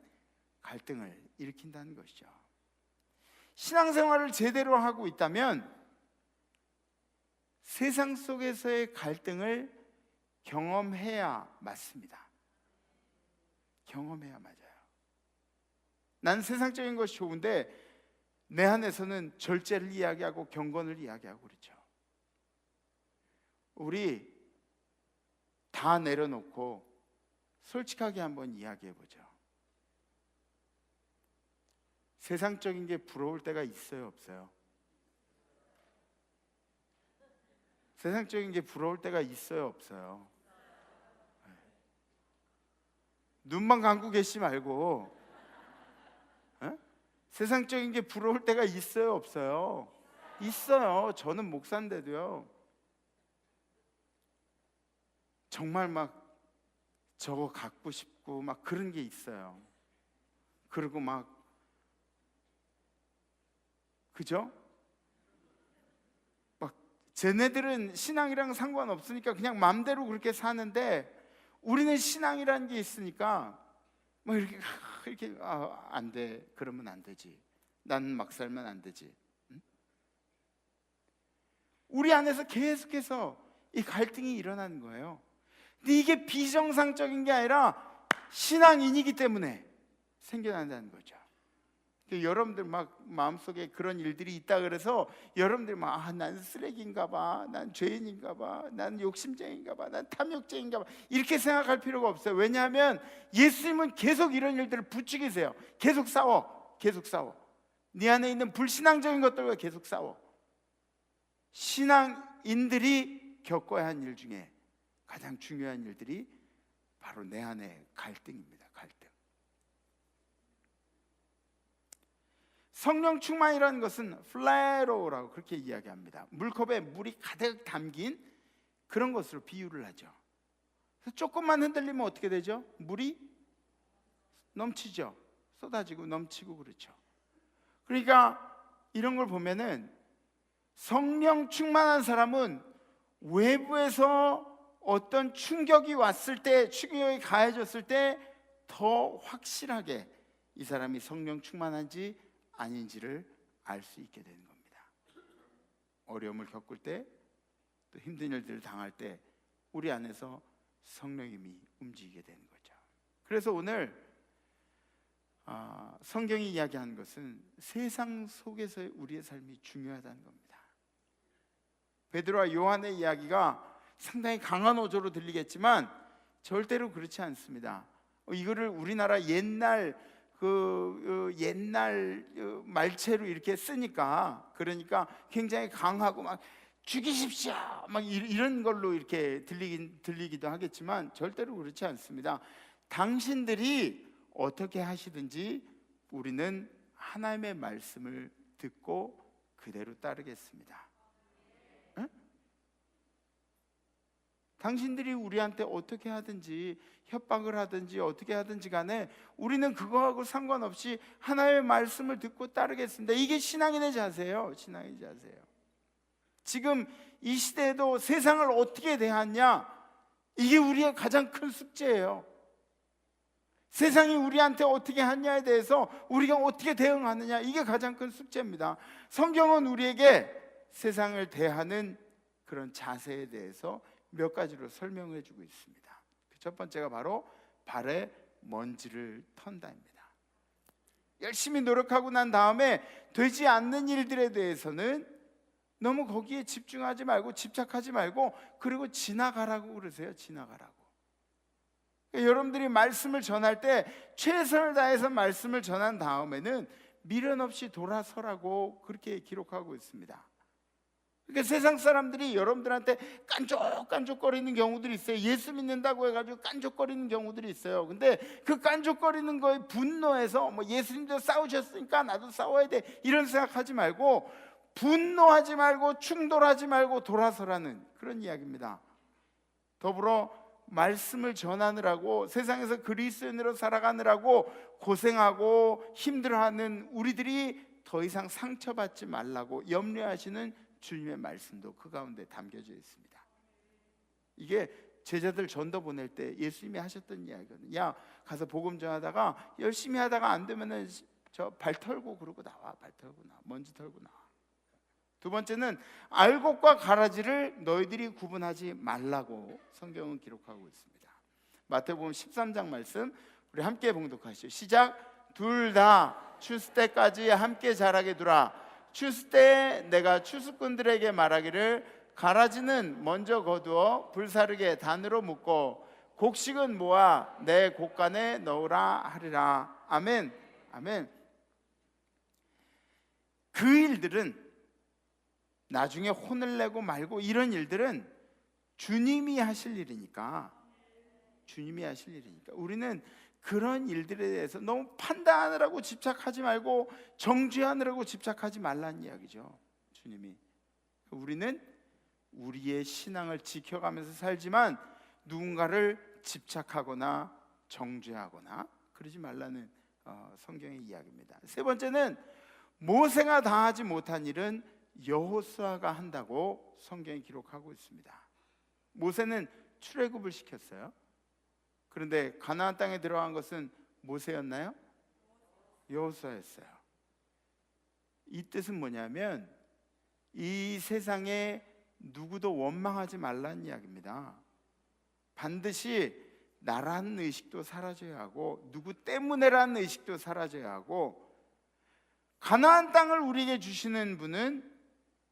갈등을 일으킨다는 것이죠. 신앙생활을 제대로 하고 있다면 세상 속에서의 갈등을 경험해야 맞습니다. 경험해야 맞아요. 난 세상적인 것이 좋은데 내 안에서는 절제를 이야기하고 경건을 이야기하고 그렇죠. 우리 다 내려놓고 솔직하게 한번 이야기해 보죠. 세상적인 게 부러울 때가 있어요, 없어요? 세상적인 게 부러울 때가 있어요, 없어요? 눈만 감고 계시지 말고 세상적인 게 부러울 때가 있어요, 없어요? 있어요. 저는 목사인데도요. 정말 막 저거 갖고 싶고 막 그런 게 있어요. 그리고 막 그죠? 막 쟤네들은 신앙이랑 상관없으니까 그냥 맘대로 그렇게 사는데 우리는 신앙이라는 게 있으니까 뭐 이렇게 안 돼. 그러면 안 되지. 나는 막 살면 안 되지. 응? 우리 안에서 계속해서 이 갈등이 일어나는 거예요. 근데 이게 비정상적인 게 아니라 신앙인이기 때문에 생겨난다는 거죠. 여러분들 막 마음속에 그런 일들이 있다 그래서 여러분들 막 난 쓰레기인가 봐, 난 죄인인가 봐, 난 욕심쟁이인가 봐, 난 탐욕쟁이인가 봐 이렇게 생각할 필요가 없어요. 왜냐하면 예수님은 계속 이런 일들을 부추기세요. 계속 싸워. 네 안에 있는 불신앙적인 것들과 계속 싸워. 신앙인들이 겪어야 한 일 중에 가장 중요한 일들이 바로 내 안의 갈등입니다. 갈등. 성령 충만이라는 것은 플레로라고 그렇게 이야기합니다. 물컵에 물이 가득 담긴 그런 것으로 비유를 하죠. 그래서 조금만 흔들리면 어떻게 되죠? 물이 넘치죠. 쏟아지고 넘치고 그렇죠. 그러니까 이런 걸 보면은 성령 충만한 사람은 외부에서 어떤 충격이 왔을 때, 충격이 가해졌을 때 더 확실하게 이 사람이 성령 충만한지 아닌지를 알 수 있게 되는 겁니다. 어려움을 겪을 때, 또 힘든 일들을 당할 때 우리 안에서 성령님이 움직이게 되는 거죠. 그래서 오늘 성경이 이야기하는 것은 세상 속에서의 우리의 삶이 중요하다는 겁니다. 베드로와 요한의 이야기가 상당히 강한 어조로 들리겠지만 절대로 그렇지 않습니다. 이거를 우리나라 옛날 말체로 이렇게 쓰니까, 그러니까 굉장히 강하고 막 죽이십시오 막 이런 걸로 이렇게 들리기도 하겠지만 절대로 그렇지 않습니다. 당신들이 어떻게 하시든지 우리는 하나님의 말씀을 듣고 그대로 따르겠습니다. 에? 당신들이 우리한테 어떻게 하든지 협박을 하든지 어떻게 하든지 간에 우리는 그거하고 상관없이 하나님의 말씀을 듣고 따르겠습니다. 이게 신앙인의 자세예요. 신앙인의 자세예요. 지금 이 시대에도 세상을 어떻게 대하냐, 이게 우리의 가장 큰 숙제예요. 세상이 우리한테 어떻게 하냐에 대해서 우리가 어떻게 대응하느냐, 이게 가장 큰 숙제입니다. 성경은 우리에게 세상을 대하는 그런 자세에 대해서 몇 가지로 설명해 주고 있습니다. 그 첫 번째가 바로 발에 먼지를 턴다입니다. 열심히 노력하고 난 다음에 되지 않는 일들에 대해서는 너무 거기에 집중하지 말고 집착하지 말고 그리고 지나가라고 그러세요. 지나가라고. 여러분들이 말씀을 전할 때 최선을 다해서 말씀을 전한 다음에는 미련 없이 돌아서라고 그렇게 기록하고 있습니다. 그러니까 세상 사람들이 여러분들한테 깐족깐족거리는 경우들이 있어요. 예수 믿는다고 해가지고 깐족거리는 경우들이 있어요. 근데 그 깐족거리는 거에 분노해서 뭐 예수님도 싸우셨으니까 나도 싸워야 돼 이런 생각하지 말고, 분노하지 말고 충돌하지 말고 돌아서라는 그런 이야기입니다. 더불어 말씀을 전하느라고 세상에서 그리스도인으로 살아가느라고 고생하고 힘들어하는 우리들이 더 이상 상처받지 말라고 염려하시는 주님의 말씀도 그 가운데 담겨져 있습니다. 이게 제자들 전도 보낼 때 예수님이 하셨던 이야기거든요. 야, 가서 복음 전하다가 열심히 하다가 안 되면은 저 발 털고 그러고 나와. 발 털고 나와. 먼지 털고 나와. 두 번째는 알곡과 가라지를 너희들이 구분하지 말라고 성경은 기록하고 있습니다. 마태복음 13장 말씀 우리 함께 봉독하시죠. 시작. 둘 다 추수 때까지 함께 자라게 두라. 추수 때 내가 추수꾼들에게 말하기를 가라지는 먼저 거두어 불사르게 단으로 묶고 곡식은 모아 내 곡간에 넣으라 하리라. 아멘. 아멘. 그 일들은 나중에 혼을 내고 말고 이런 일들은 주님이 하실 일이니까, 주님이 하실 일이니까 우리는 그런 일들에 대해서 너무 판단하느라고 집착하지 말고 정죄하느라고 집착하지 말라는 이야기죠. 주님이. 우리는 우리의 신앙을 지켜가면서 살지만 누군가를 집착하거나 정죄하거나 그러지 말라는 성경의 이야기입니다. 세 번째는 모세가 다 하지 못한 일은 여호수아가 한다고 성경이 기록하고 있습니다. 모세는 출애굽을 시켰어요. 그런데 가나안 땅에 들어간 것은 모세였나요? 여호수아였어요. 이 뜻은 뭐냐면 이 세상에 누구도 원망하지 말라는 이야기입니다. 반드시 나라는 의식도 사라져야 하고 누구 때문에라는 의식도 사라져야 하고, 가나안 땅을 우리에게 주시는 분은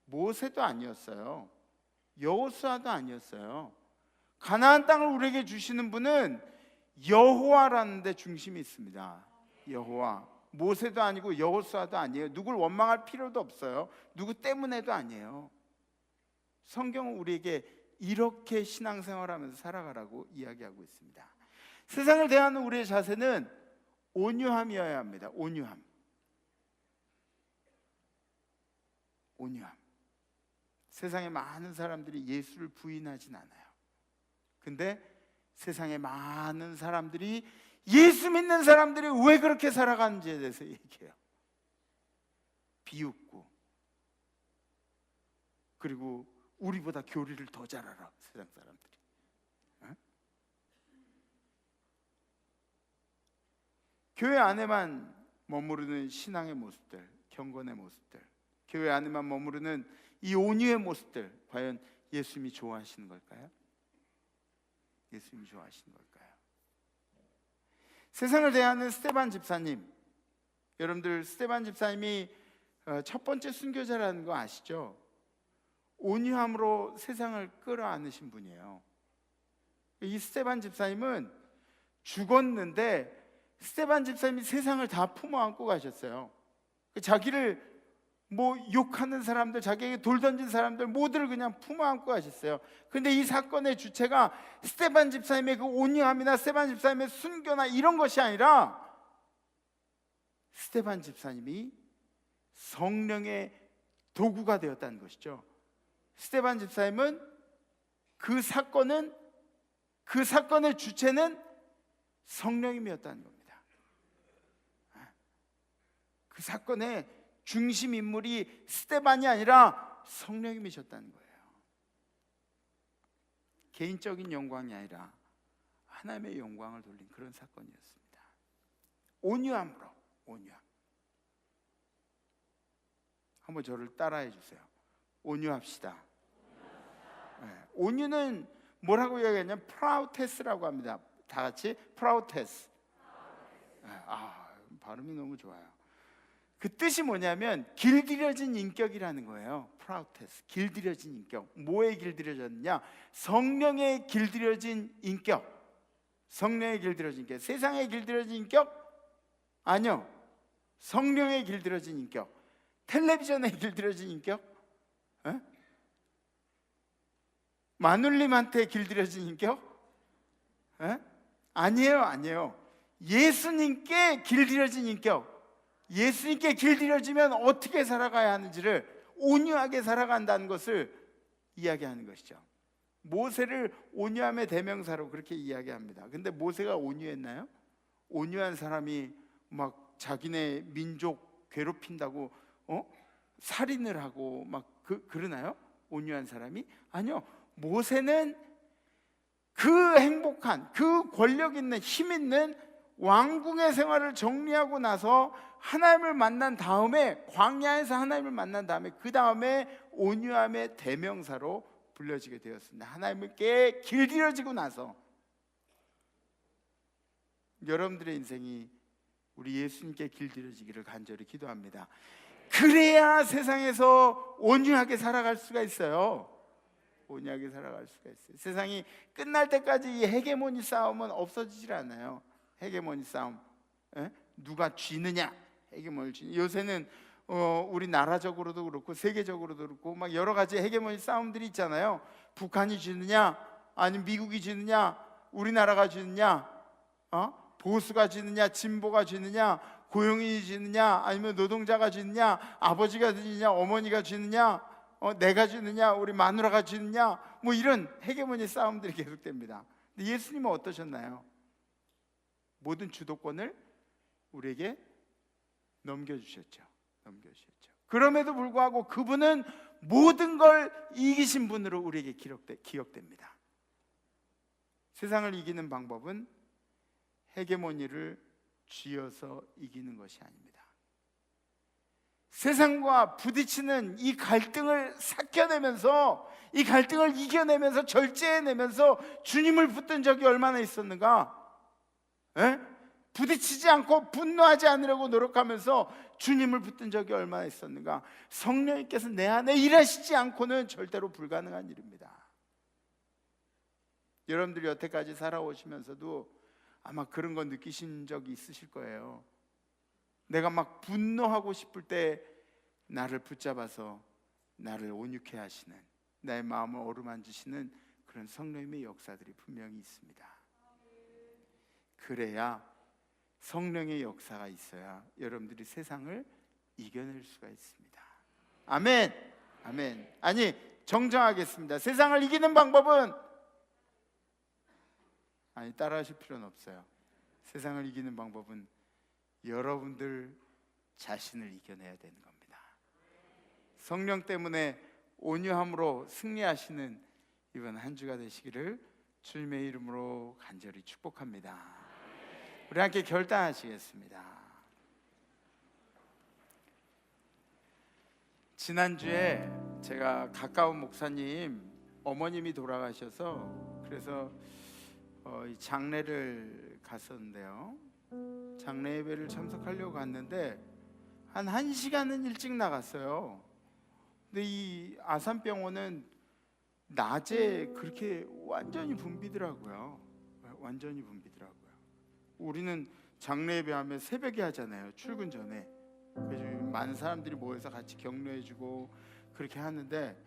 모세도 아니었어요. 여호수아도 아니었어요. 가나안 땅을 우리에게 주시는 분은 여호와라는 데 중심이 있습니다. 여호와. 모세도 아니고 여호수아도 아니에요. 누굴 원망할 필요도 없어요. 누구 때문에도 아니에요. 성경은 우리에게 이렇게 신앙생활하면서 살아가라고 이야기하고 있습니다. 세상을 대하는 우리의 자세는 온유함이어야 합니다. 온유함. 온유함. 세상에 많은 사람들이 예수를 부인하진 않아요. 근데 세상에 많은 사람들이 예수 믿는 사람들이 왜 그렇게 살아가는지에 대해서 얘기해요. 비웃고, 그리고 우리보다 교리를 더 잘 알아, 세상 사람들이. 어? 교회 안에만 머무르는 신앙의 모습들, 경건의 모습들, 교회 안에만 머무르는 이 온유의 모습들, 과연 예수님이 좋아하시는 걸까요? 예수님이 좋아하시는 걸까요? 세상을 대하는 스데반 집사님, 여러분들 스데반 집사님이 첫 번째 순교자라는 거 아시죠? 온유함으로 세상을 끌어안으신 분이에요. 이 스데반 집사님은 죽었는데 스데반 집사님이 세상을 다 품어안고 가셨어요. 자기를 뭐 욕하는 사람들, 자기에게 돌 던진 사람들 모두를 그냥 품어안고 가셨어요. 그런데 이 사건의 주체가 스데반 집사님의 그 온유함이나 스데반 집사님의 순교나 이런 것이 아니라 스데반 집사님이 성령의 도구가 되었다는 것이죠. 스데반 집사님은 그 사건의 주체는 성령님이었다는 겁니다. 그 사건의 중심 인물이 스데반이 아니라 성령님이셨다는 거예요. 개인적인 영광이 아니라 하나님의 영광을 돌린 그런 사건이었습니다. 온유함으로, 온유함. 한번 저를 따라해 주세요. 온유합시다. 네, 온유는 뭐라고 이야기하냐면 프라우테스라고 합니다. 다 같이 프라우테스. 발음이 너무 좋아요. 그 뜻이 뭐냐면 길들여진 인격이라는 거예요. 프라우테스, 길들여진 인격. 뭐에 길들여졌느냐? 성령에 길들여진 인격. 성령에 길들여진 인격. 세상에 길들여진 인격? 아니요. 성령에 길들여진 인격. 텔레비전에 길들여진 인격? 에? 마눌님한테 길들여진 인격? 에? 아니에요. 예수님께 길들여진 인격. 예수님께 길들여지면 어떻게 살아가야 하는지를 온유하게 살아간다는 것을 이야기하는 것이죠. 모세를 온유함의 대명사로 그렇게 이야기합니다. 근데 모세가 온유했나요? 온유한 사람이 막 자기네 민족 괴롭힌다고 살인을 하고 막 그러나요? 온유한 사람이? 아니요. 모세는 그 행복한, 그 권력 있는, 힘 있는 왕궁의 생활을 정리하고 나서 하나님을 만난 다음에, 광야에서 하나님을 만난 다음에 그 다음에 온유함의 대명사로 불려지게 되었습니다. 하나님께 길들여지고 나서 여러분들의 인생이 우리 예수님께 길들여지기를 간절히 기도합니다. 그래야 세상에서 온유하게 살아갈 수가 있어요. 온유하게 살아갈 수가 있어요. 세상이 끝날 때까지 이 헤게모니 싸움은 없어지질 않아요. 헤게모니 싸움, 누가 쥐느냐, 헤게모니 쥐느냐. 요새는 우리 나라적으로도 그렇고 세계적으로도 그렇고 막 여러 가지 헤게모니 싸움들이 있잖아요. 북한이 쥐느냐, 아니면 미국이 쥐느냐, 우리나라가 쥐느냐, 보수가 쥐느냐, 진보가 쥐느냐, 고용인이 쥐느냐, 아니면 노동자가 쥐느냐, 아버지가 쥐느냐, 어머니가 쥐느냐, 내가 쥐느냐, 우리 마누라가 쥐느냐, 뭐 이런 헤게모니 싸움들이 계속됩니다. 근데 예수님은 어떠셨나요? 모든 주도권을 우리에게 넘겨주셨죠. 그럼에도 불구하고 그분은 모든 걸 이기신 분으로 우리에게 기억됩니다. 세상을 이기는 방법은 헤게모니를 쥐어서 이기는 것이 아닙니다. 세상과 부딪히는 이 갈등을 삭혀내면서, 이 갈등을 이겨내면서, 절제해내면서 주님을 붙든 적이 얼마나 있었는가? 부딪히지 않고 분노하지 않으려고 노력하면서 주님을 붙든 적이 얼마나 있었는가? 성령님께서 내 안에 일하시지 않고는 절대로 불가능한 일입니다. 여러분들이 여태까지 살아오시면서도 아마 그런 거 느끼신 적이 있으실 거예요. 내가 막 분노하고 싶을 때 나를 붙잡아서 나를 온유케 하시는, 나의 마음을 어루만지시는 그런 성령님의 역사들이 분명히 있습니다. 그래야, 성령의 역사가 있어야 여러분들이 세상을 이겨낼 수가 있습니다. 아멘. 아멘. 아니, 정정하겠습니다. 세상을 이기는 방법은, 따라하실 필요는 없어요. 세상을 이기는 방법은 여러분들 자신을 이겨내야 되는 겁니다. 성령 때문에 온유함으로 승리하시는 이번 한 주가 되시기를 주님의 이름으로 간절히 축복합니다. 우리 함께 결단하시겠습니다. 지난주에 제가 가까운 목사님 어머님이 돌아가셔서 그래서 이 장례를 갔었는데요. 장례 예배를 참석하려고 갔는데 한 1시간은 일찍 나갔어요. 근데 이 아산병원은 낮에 그렇게 완전히 붐비더라고요. 완전히 붐비더라고요. 우리는 장례 예배하면 새벽에 하잖아요. 출근 전에. 그래서 많은 사람들이 모여서 같이 격려해주고 그렇게 하는데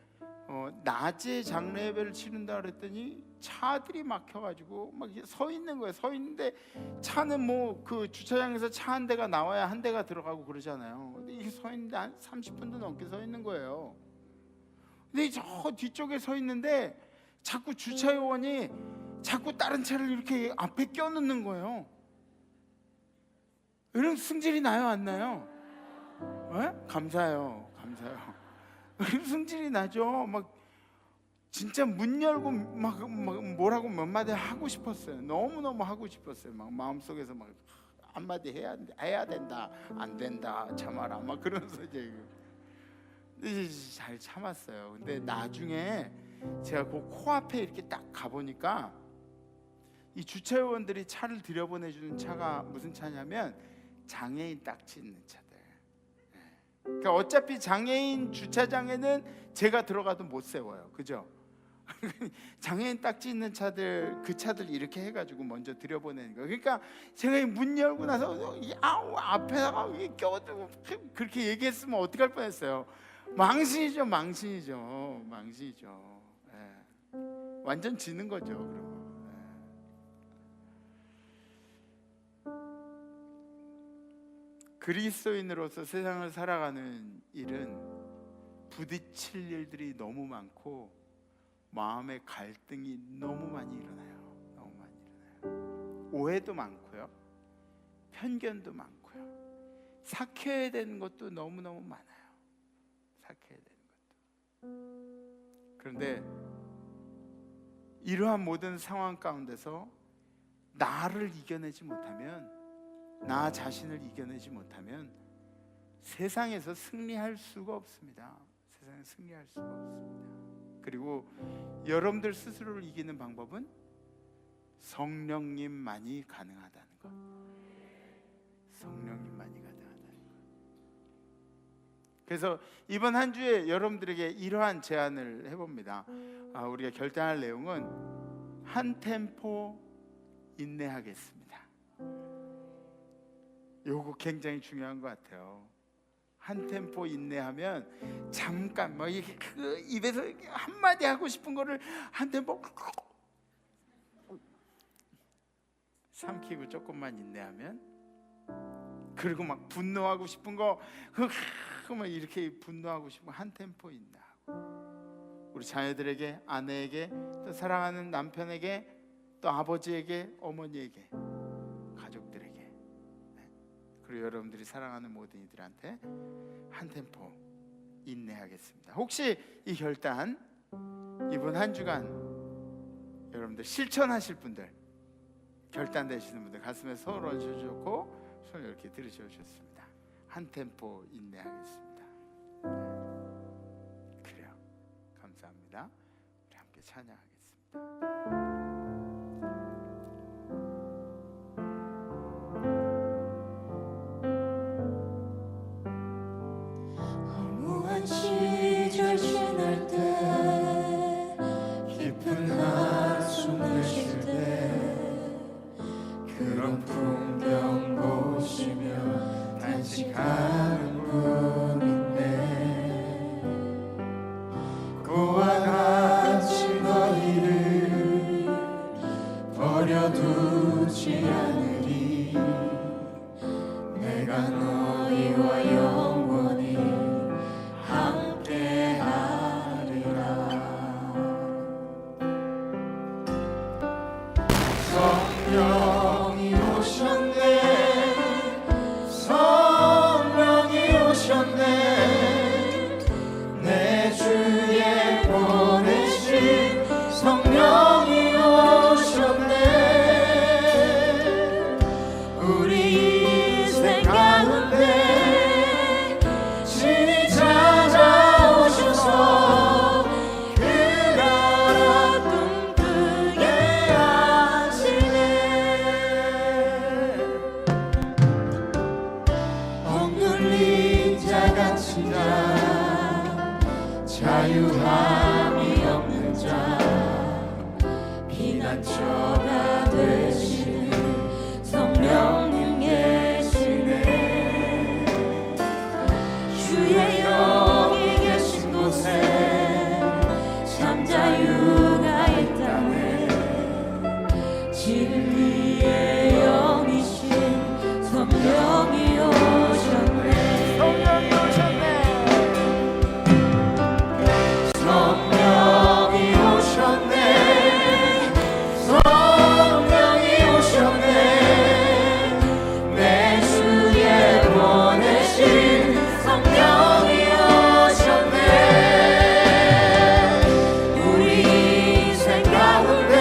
낮에 장례 예배를 치른다 그랬더니 차들이 막혀가지고 막 서 있는 거예요. 서 있는데 차는 뭐 그 주차장에서 차 한 대가 나와야 한 대가 들어가고 그러잖아요. 근데 이게 서 있는데 한 30분도 넘게 서 있는 거예요. 근데 저 뒤쪽에 서 있는데 자꾸 주차요원이 자꾸 다른 차를 이렇게 앞에 껴놓는 거예요. 이런 승질이 나요, 안 나요? 네? 감사해요. 승질이 나죠. 막 진짜 문 열고 막 뭐라고 몇 마디 하고 싶었어요. 너무 하고 싶었어요. 막 마음속에서 막 한마디 해야 된다, 안 된다, 참아라, 막 그러면서 이제 잘 참았어요. 근데 나중에 제가 그 코앞에 이렇게 딱 가보니까 이 주차요원들이 차를 들여보내주는 차가 무슨 차냐면 장애인 딱지 있는 차들. 그러니까 어차피 장애인 주차장에는 제가 들어가도 못 세워요. 그죠? 장애인 딱지 있는 차들, 그 차들 이렇게 해가지고 먼저 들여보내는 거예요. 그러니까 제가 문 열고 나서 앞에다가 껴가지고 그렇게 얘기했으면 어떡할 뻔했어요. 망신이죠. 예. 완전 지는 거죠. 그러면. 그리스도인으로서 세상을 살아가는 일은 부딪힐 일들이 너무 많고 마음의 갈등이 너무 많이 일어나요. 오해도 많고요, 편견도 많고요, 삭혀야 되는 것도 너무너무 많아요. 삭혀야 되는 것도. 그런데 이러한 모든 상황 가운데서 나를 이겨내지 못하면, 나 자신을 이겨내지 못하면 세상에서 승리할 수가 없습니다. 세상에 승리할 수가 없습니다. 그리고 여러분들 스스로를 이기는 방법은 성령님만이 가능하다는 것. 성령님만이 가능하다는 것. 그래서 이번 한 주에 여러분들에게 이러한 제안을 해봅니다. 우리가 결단할 내용은 한 템포 인내하겠습니다. 요거 굉장히 중요한 것 같아요. 한 템포 인내하면 잠깐 뭐 이렇게 그 입에서 한마디 하고 싶은 거를 한 템포 삼키고 조금만 인내하면, 그리고 막 분노하고 싶은 거 막 이렇게 분노하고 싶은 거 한 템포 인내하고, 우리 자녀들에게, 아내에게, 또 사랑하는 남편에게, 또 아버지에게, 어머니에게, 가족들에게, 그리고 여러분들이 사랑하는 모든 이들한테 한 템포 인내하겠습니다. 혹시 이 결단 이번 한 주간 여러분들 실천하실 분들, 결단되시는 분들 가슴에 손을 얹어주고 손을 이렇게 들으셔주셨습니다. 한 템포 인내하겠습니다. 그래요. 감사합니다. 우리 함께 찬양하겠습니다. 시절 지날 때, 깊은 한숨을 쉴 때, 그런 풍경 보시며 단식하는 분인데, 그와 같이 너희를 버려두지 않으리. 내가 너희와 영원히 성령이 오셨네, 내 주에 보내신 성령이 오셨네. 우리 인생 가운데 하신 자 자유함이 없는 자 피난처가 되시는 성령님 계시네 주의 영이 계신 곳에 참 자유가 있다네 진리의 영이신 성령이 오셨네 성령이 오셨네 성령이 오셨네 성령이 오셨네 내 주에 보내신 성령이 오셨네 우리 인생 가운데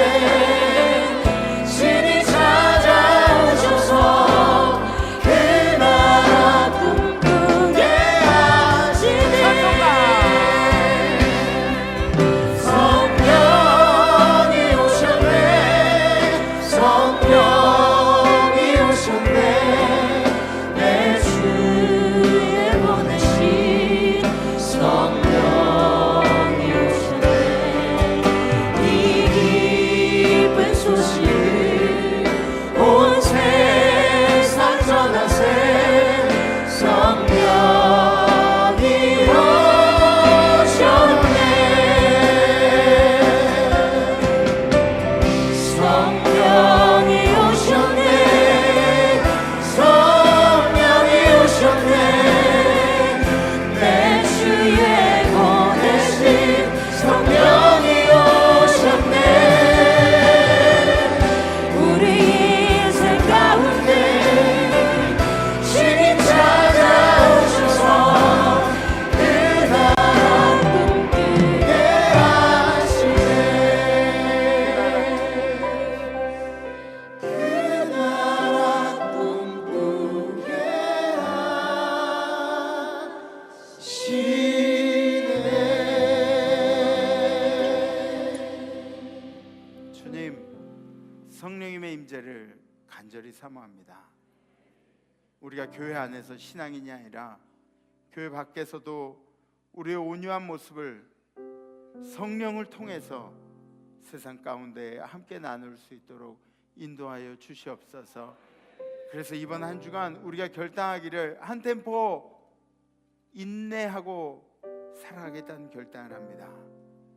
신이 찾아오셔서 그 나라 꿈꾸게 하시네 성령이 오셨네 성령이 오셨네 내 주에 보내신 성령이 오셨네 이 기쁜 소식을 온 세상 전하세 성령이 오셨네 성령이 오셨네 성령이 오셨네 내 주에 보내신 성령이 오셨네 우리 인생 가운데 신이 찾아오셔서 그 나라 꿈꾸게 하시네 그 나라 꿈꾸게 하시네 주님, 성령님의 임재를 간절히 사모합니다. 우리가 교회 안에서 신앙인이 아니라 교회 밖에서도 우리의 온유한 모습을 성령을 통해서 세상 가운데 함께 나눌 수 있도록 인도하여 주시옵소서. 그래서 이번 한 주간 우리가 결단하기를 한 템포 인내하고 살아가겠다는 결단을 합니다.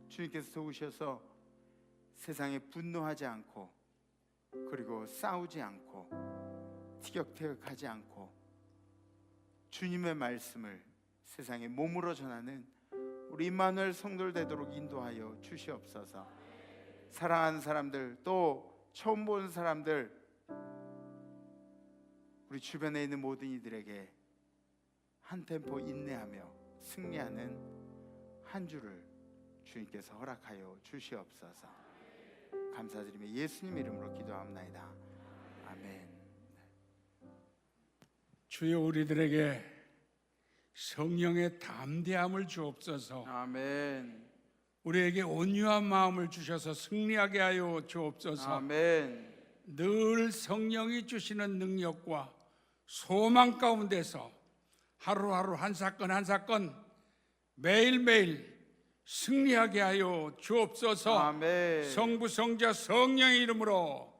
주님께서 도우셔서 세상에 분노하지 않고 그리고 싸우지 않고 티격태격하지 않고 주님의 말씀을 세상에 몸으로 전하는 우리 임마누엘 성도들 되도록 인도하여 주시옵소서. 사랑하는 사람들 또 처음 보는 사람들 우리 주변에 있는 모든 이들에게 한 템포 인내하며 승리하는 한 주를 주님께서 허락하여 주시옵소서. 감사드리며 예수님 이름으로 기도합나이다. 아멘. 주여 우리들에게 성령의 담대함을 주옵소서. 아멘. 우리에게 온유한 마음을 주셔서 승리하게 하여 주옵소서. 아멘. 늘 성령이 주시는 능력과 소망 가운데서 하루하루 한 사건 한 사건 매일매일 승리하게 하여 주옵소서. 아멘. 성부 성자 성령의 이름으로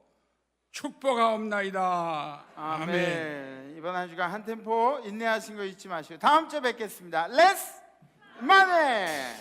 축복하옵나이다. 아멘. 이번 한 주간 한 템포 인내하신 거 잊지 마시고 다음 주에 뵙겠습니다. 렛츠 만에